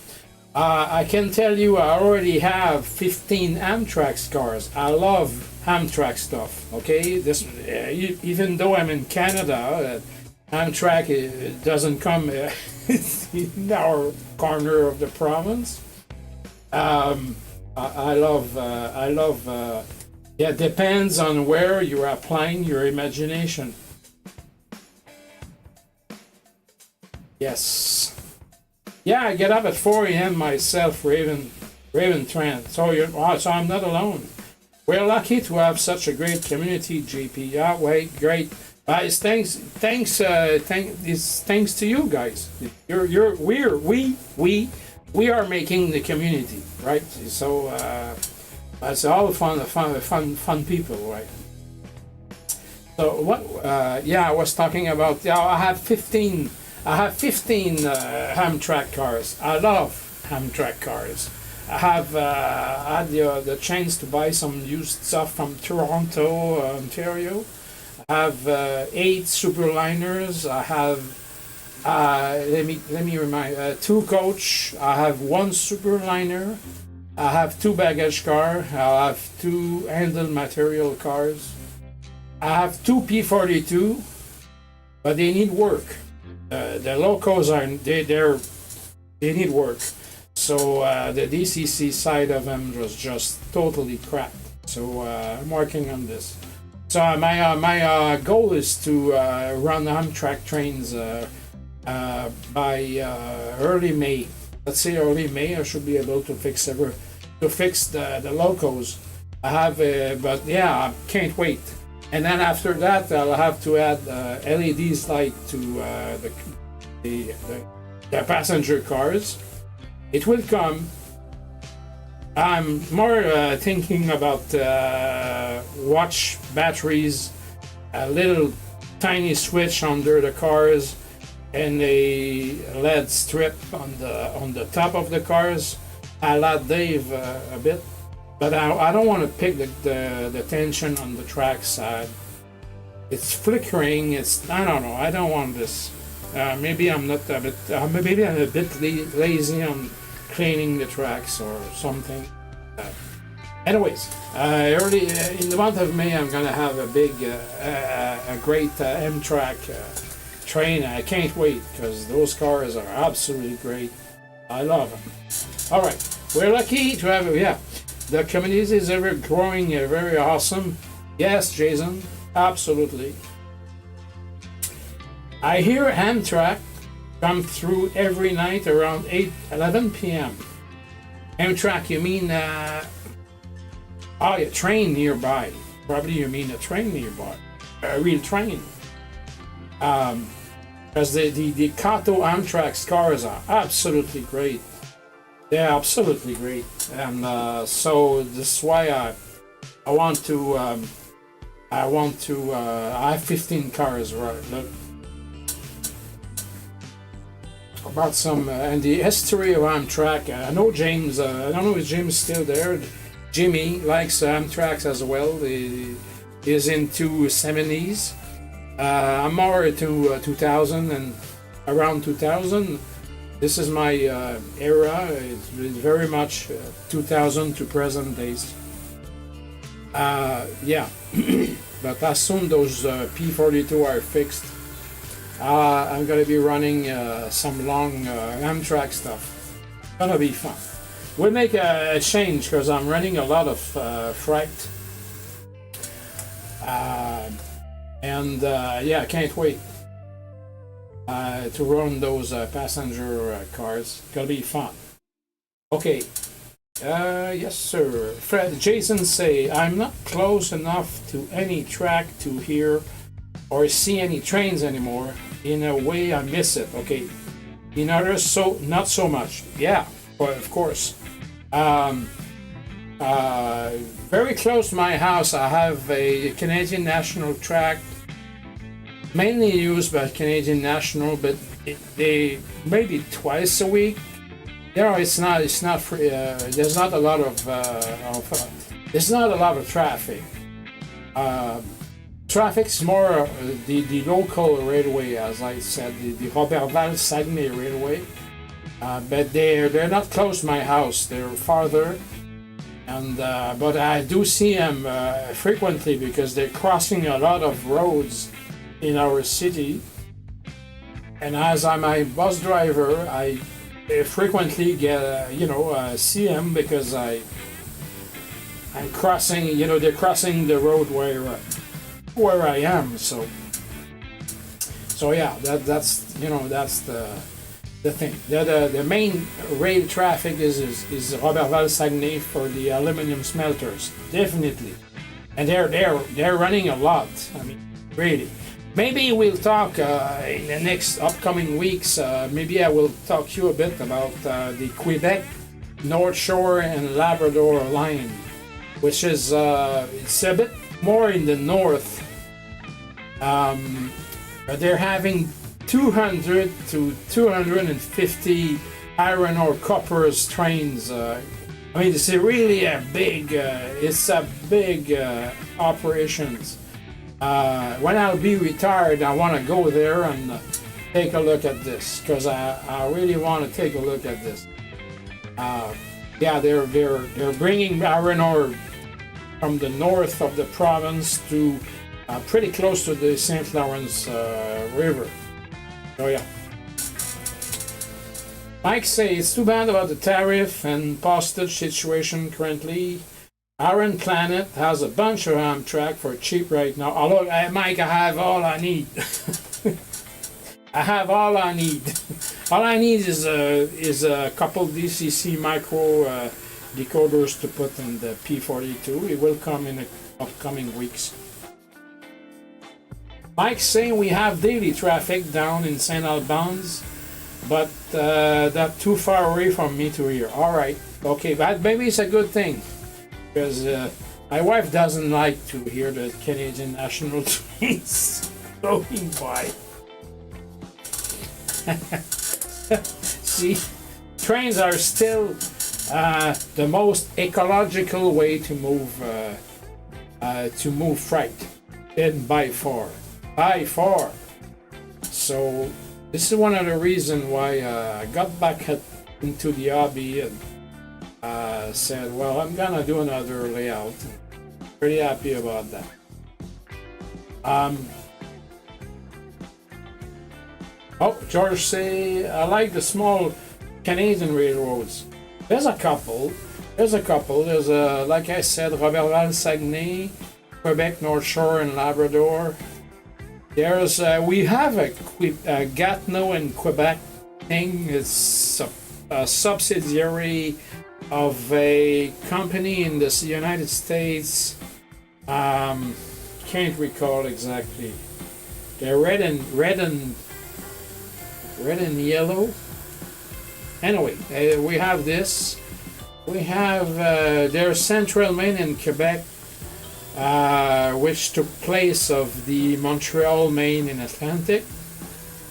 I can tell you, I already have 15 Amtrak cars. I love Amtrak stuff. Okay, this even though I'm in Canada, Amtrak doesn't come in our corner of the province. I love. Yeah, depends on where you're applying your imagination. Yes. Yeah, I get up at 4 a.m. myself, Raven Trent. So I'm not alone. We're lucky to have such a great community, JP. Yeah, wait, great. It's thanks to you guys. We are making the community, right? So it's all fun people, right? So what? Yeah, I was talking about. Yeah, I have 15 Amtrak cars. I love Amtrak cars. I have had the chance to buy some used stuff from Toronto, Ontario. I have 8 superliners. I have let me remind 2 coach. I have 1 superliner. I have 2 baggage car. I have 2 handle material cars. I have 2 P42, but they need work. The locos they need work. So the DCC side of them was just totally crap. So I'm working on this. So my goal is to run Amtrak trains by early May. Let's say early May. I should be able to fix the locos. I have, but yeah, I can't wait. And then after that, I'll have to add LEDs light to the passenger cars. It will come. I'm more thinking about watch batteries, a little tiny switch under the cars, and a LED strip on the top of the cars. I let Dave a bit, but I don't want to pick the tension on the track side. It's flickering. I don't know. I don't want this. Maybe I'm not a bit. Maybe I'm a bit lazy on cleaning the tracks or something. Anyways, early in the month of May, I'm gonna have a big, a great Amtrak train. I can't wait because those cars are absolutely great. I love them. All right, we're lucky to have. Yeah, the community is ever growing, very awesome. Yes, Jason, absolutely. I hear Amtrak come through every night around 11 p.m. Amtrak, you mean a train nearby? Probably you mean a train nearby, a real train. Because the Kato Amtrak cars are absolutely great. They're absolutely great, and so this is why I want to I have 15 cars, right? Look. About some and the history of Amtrak. I know James. I don't know if James is still there. Jimmy likes Amtrak as well. He is into 70s. I'm more into 2000, and around 2000. This is my era. It's very much 2000 to present days. Yeah, but as soon those P42 are fixed, I'm gonna be running some long Amtrak stuff. Gonna be fun. We'll make a change because I'm running a lot of freight, and yeah, can't wait to run those passenger cars. Gonna be fun. Okay. Yes, sir. Fred, Jason say, I'm not close enough to any track to hear or see any trains anymore. In a way, I miss it. Okay. In others, so not so much. Yeah, but of course. Very close to my house, I have a Canadian National track, mainly used by Canadian National, but they maybe twice a week. No, it's not. It's not free. There's not a lot of. There's not a lot of traffic. Traffic's more the local railway, as I said, the Roberval Saguenay railway. But they're not close to my house. They're farther, and but I do see them frequently because they're crossing a lot of roads in our city. And as I'm a bus driver, I frequently get see them because I'm crossing, they're crossing the road where I am. So yeah, that's the thing. The main rail traffic is Roberval Saguenay for the aluminum smelters, definitely, and they're running a lot. I mean, really. Maybe we'll talk in the next upcoming weeks. Maybe I will talk to you a bit about the Quebec, North Shore, and Labrador line, which is it's a bit more in the north. But they're having 200 to 250 iron ore coppers trains. I mean, it's really a big. It's a big operations. When I'll be retired, I want to go there and take a look at this because I really want to take a look at this. Yeah, they're bringing iron ore from the north of the province to pretty close to the St. Lawrence River. So yeah. Mike say it's too bad about the tariff and postage situation currently. Iron Planet has a bunch of Amtrak for cheap right now. Oh, look, Mike, I have all I need. I have all I need. All I need is a couple DCC micro decoders to put in the P42. It will come in the upcoming weeks. Mike's saying we have daily traffic down in St. Albans, but that's too far away from me to hear. All right, okay, but maybe it's a good thing. Because my wife doesn't like to hear the Canadian National trains going by. See, trains are still the most ecological way to move freight, and by far. So this is one of the reasons why I got back into the hobby and said, well, I'm gonna do another layout. Pretty happy about that. Oh, George say, I like the small Canadian railroads. There's a couple. There's like I said, Roberval, Saguenay, Quebec, North Shore, and Labrador. There's we have a Gatineau and Quebec thing. It's a subsidiary of a company in the United States. Can't recall exactly. They're red and yellow. Anyway, we have this. We have their Central Maine in Quebec, which took place of the Montreal, Maine in Atlantic.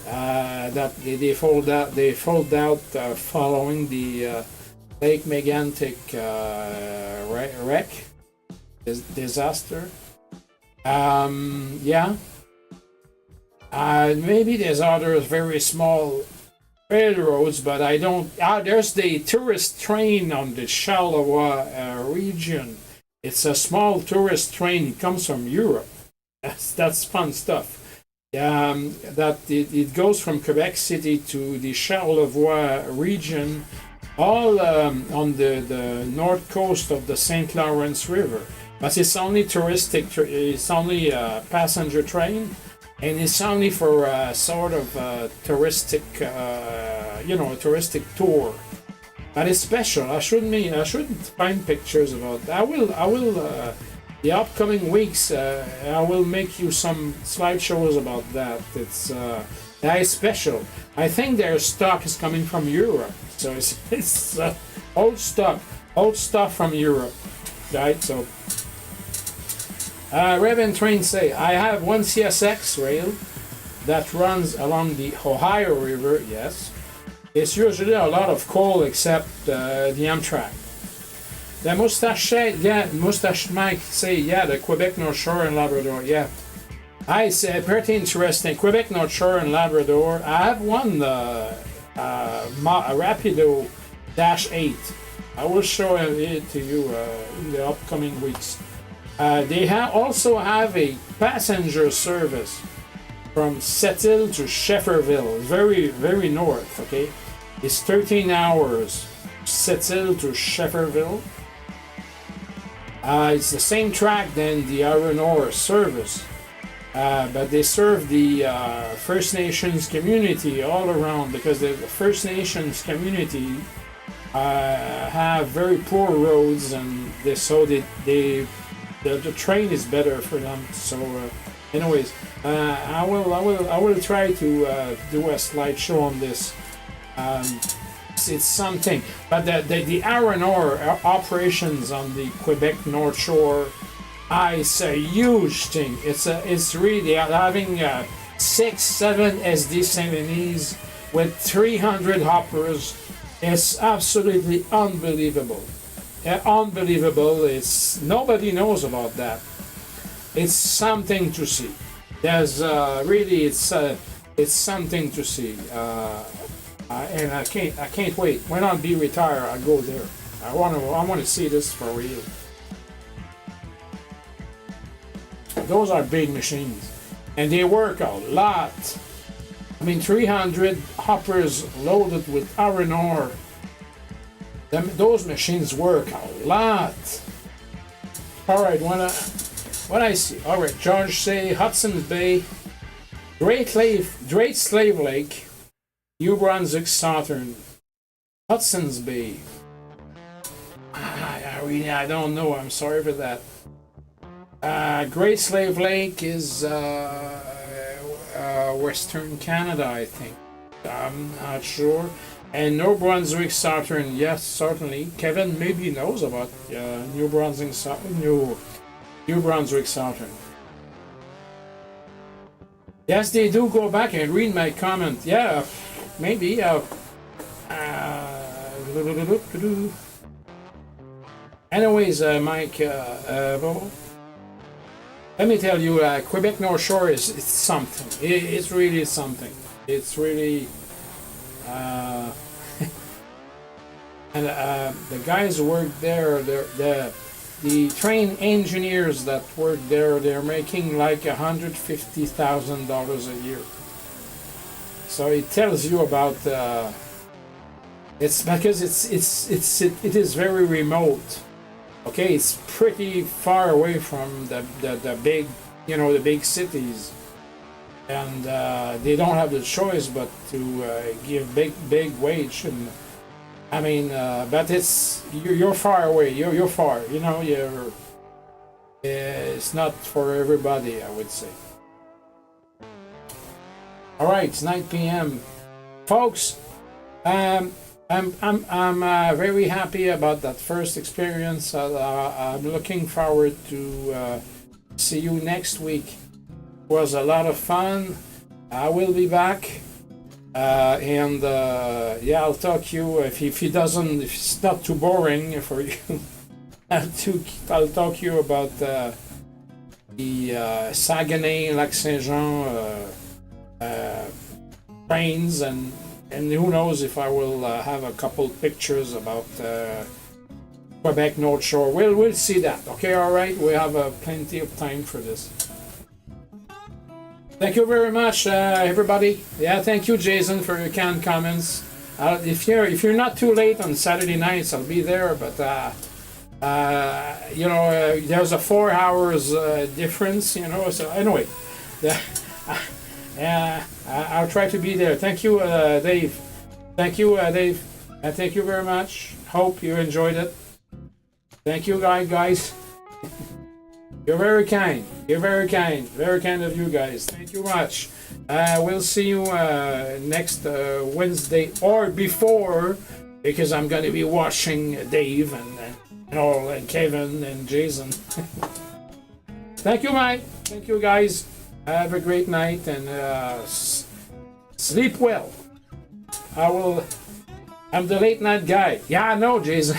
That they fold out following the Lake Megantic wreck disaster. Yeah. Maybe there's other very small railroads, but I don't. There's the tourist train on the Charleroi region. It's a small tourist train. It comes from Europe. That's fun stuff. That it goes from Quebec City to the Charlevoix region, all on the north coast of the St. Lawrence River. But it's only touristic. It's only a passenger train, and it's only for a sort of touristic, a touristic tour. But it's special. I shouldn't find pictures about that. I will. The upcoming weeks, I will make you some slideshows about that. That is special. I think their stock is coming from Europe, so it's old stuff from Europe, right? So, Raven Train say, I have one CSX rail that runs along the Ohio River. Yes, it's usually a lot of coal except the Amtrak. The Mustache Mike say, yeah, the Quebec North Shore and Labrador, yeah. I say, pretty interesting. Quebec North Shore and Labrador. I have one a Rapido -8. I will show it to you in the upcoming weeks. They also have a passenger service from Sept-Îles to Shefferville, very, very north, okay? It's 13 hours, Sept-Îles to Shefferville. It's the same track than the Iron Ore service, but they serve the First Nations community all around, because the First Nations community have very poor roads, and the train is better for them. So, anyways, I will try to do a slideshow on this. It's something, but the iron ore operations on the Quebec North Shore, it's a huge thing. It's really having 6-7 SD70s with 300 hoppers. It's absolutely unbelievable. Unbelievable. It's nobody knows about that. It's something to see. There's really it's something to see. And I can't wait. When I be retired, I'll go there. I want to see this for real. Those are big machines, and they work a lot. I mean, 300 hoppers loaded with iron ore. Those machines work a lot. All right, what I see. All right, George say Hudson's Bay, Great Slave Lake, New Brunswick Southern, Hudson's Bay. I don't know. I'm sorry for that. Great Slave Lake is Western Canada, I think. I'm not sure. And New Brunswick Southern, yes, certainly. Kevin maybe knows about New Brunswick Southern. Yes, they do. Go back and read my comment. Yeah, maybe. Anyways, Mike, let me tell you, Quebec North Shore it's something. It's really something. It's really, and the guys who work there, the train engineers that work there, they're making like $150,000 a year. So it tells you about. It's because it is very remote. Okay, it's pretty far away from the big, the big cities, and they don't have the choice but to give big wage. And I mean, but you're far away. You're far. It's not for everybody, I would say. All right, it's 9 p.m. Folks. I'm very happy about that first experience. I'm looking forward to see you next week. It was a lot of fun. I will be back, and I'll talk to you if it's not too boring for you. I'll talk to you about the Saguenay, Lac Saint Jean trains, and who knows if I will have a couple pictures about Quebec North Shore. We'll see that. Okay, all right. We have plenty of time for this. Thank you very much, everybody. Yeah, thank you, Jason, for your kind comments. If you're not too late on Saturday nights, I'll be there. But there's a 4 hours difference. So anyway, I'll try to be there. Thank you, Dave. Thank you, Dave. Thank you very much. Hope you enjoyed it. Thank you, guys. You're very kind. You're very kind. Very kind of you guys. Thank you much. We'll see you next Wednesday or before, because I'm going to be watching Dave and Kevin and Jason. Thank you, Mike. Thank you, guys. Have a great night and sleep well. I'm the late night guy. Yeah, I know, Jason.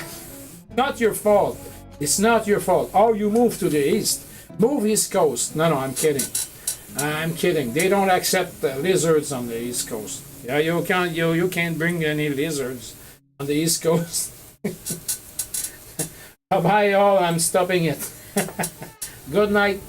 Not your fault. It's not your fault. Oh, you moved to the east. Move East Coast. No, I'm kidding. I'm kidding. They don't accept lizards on the East Coast. Yeah, you can't bring any lizards on the East Coast. Bye, all. I'm stopping it. Good night.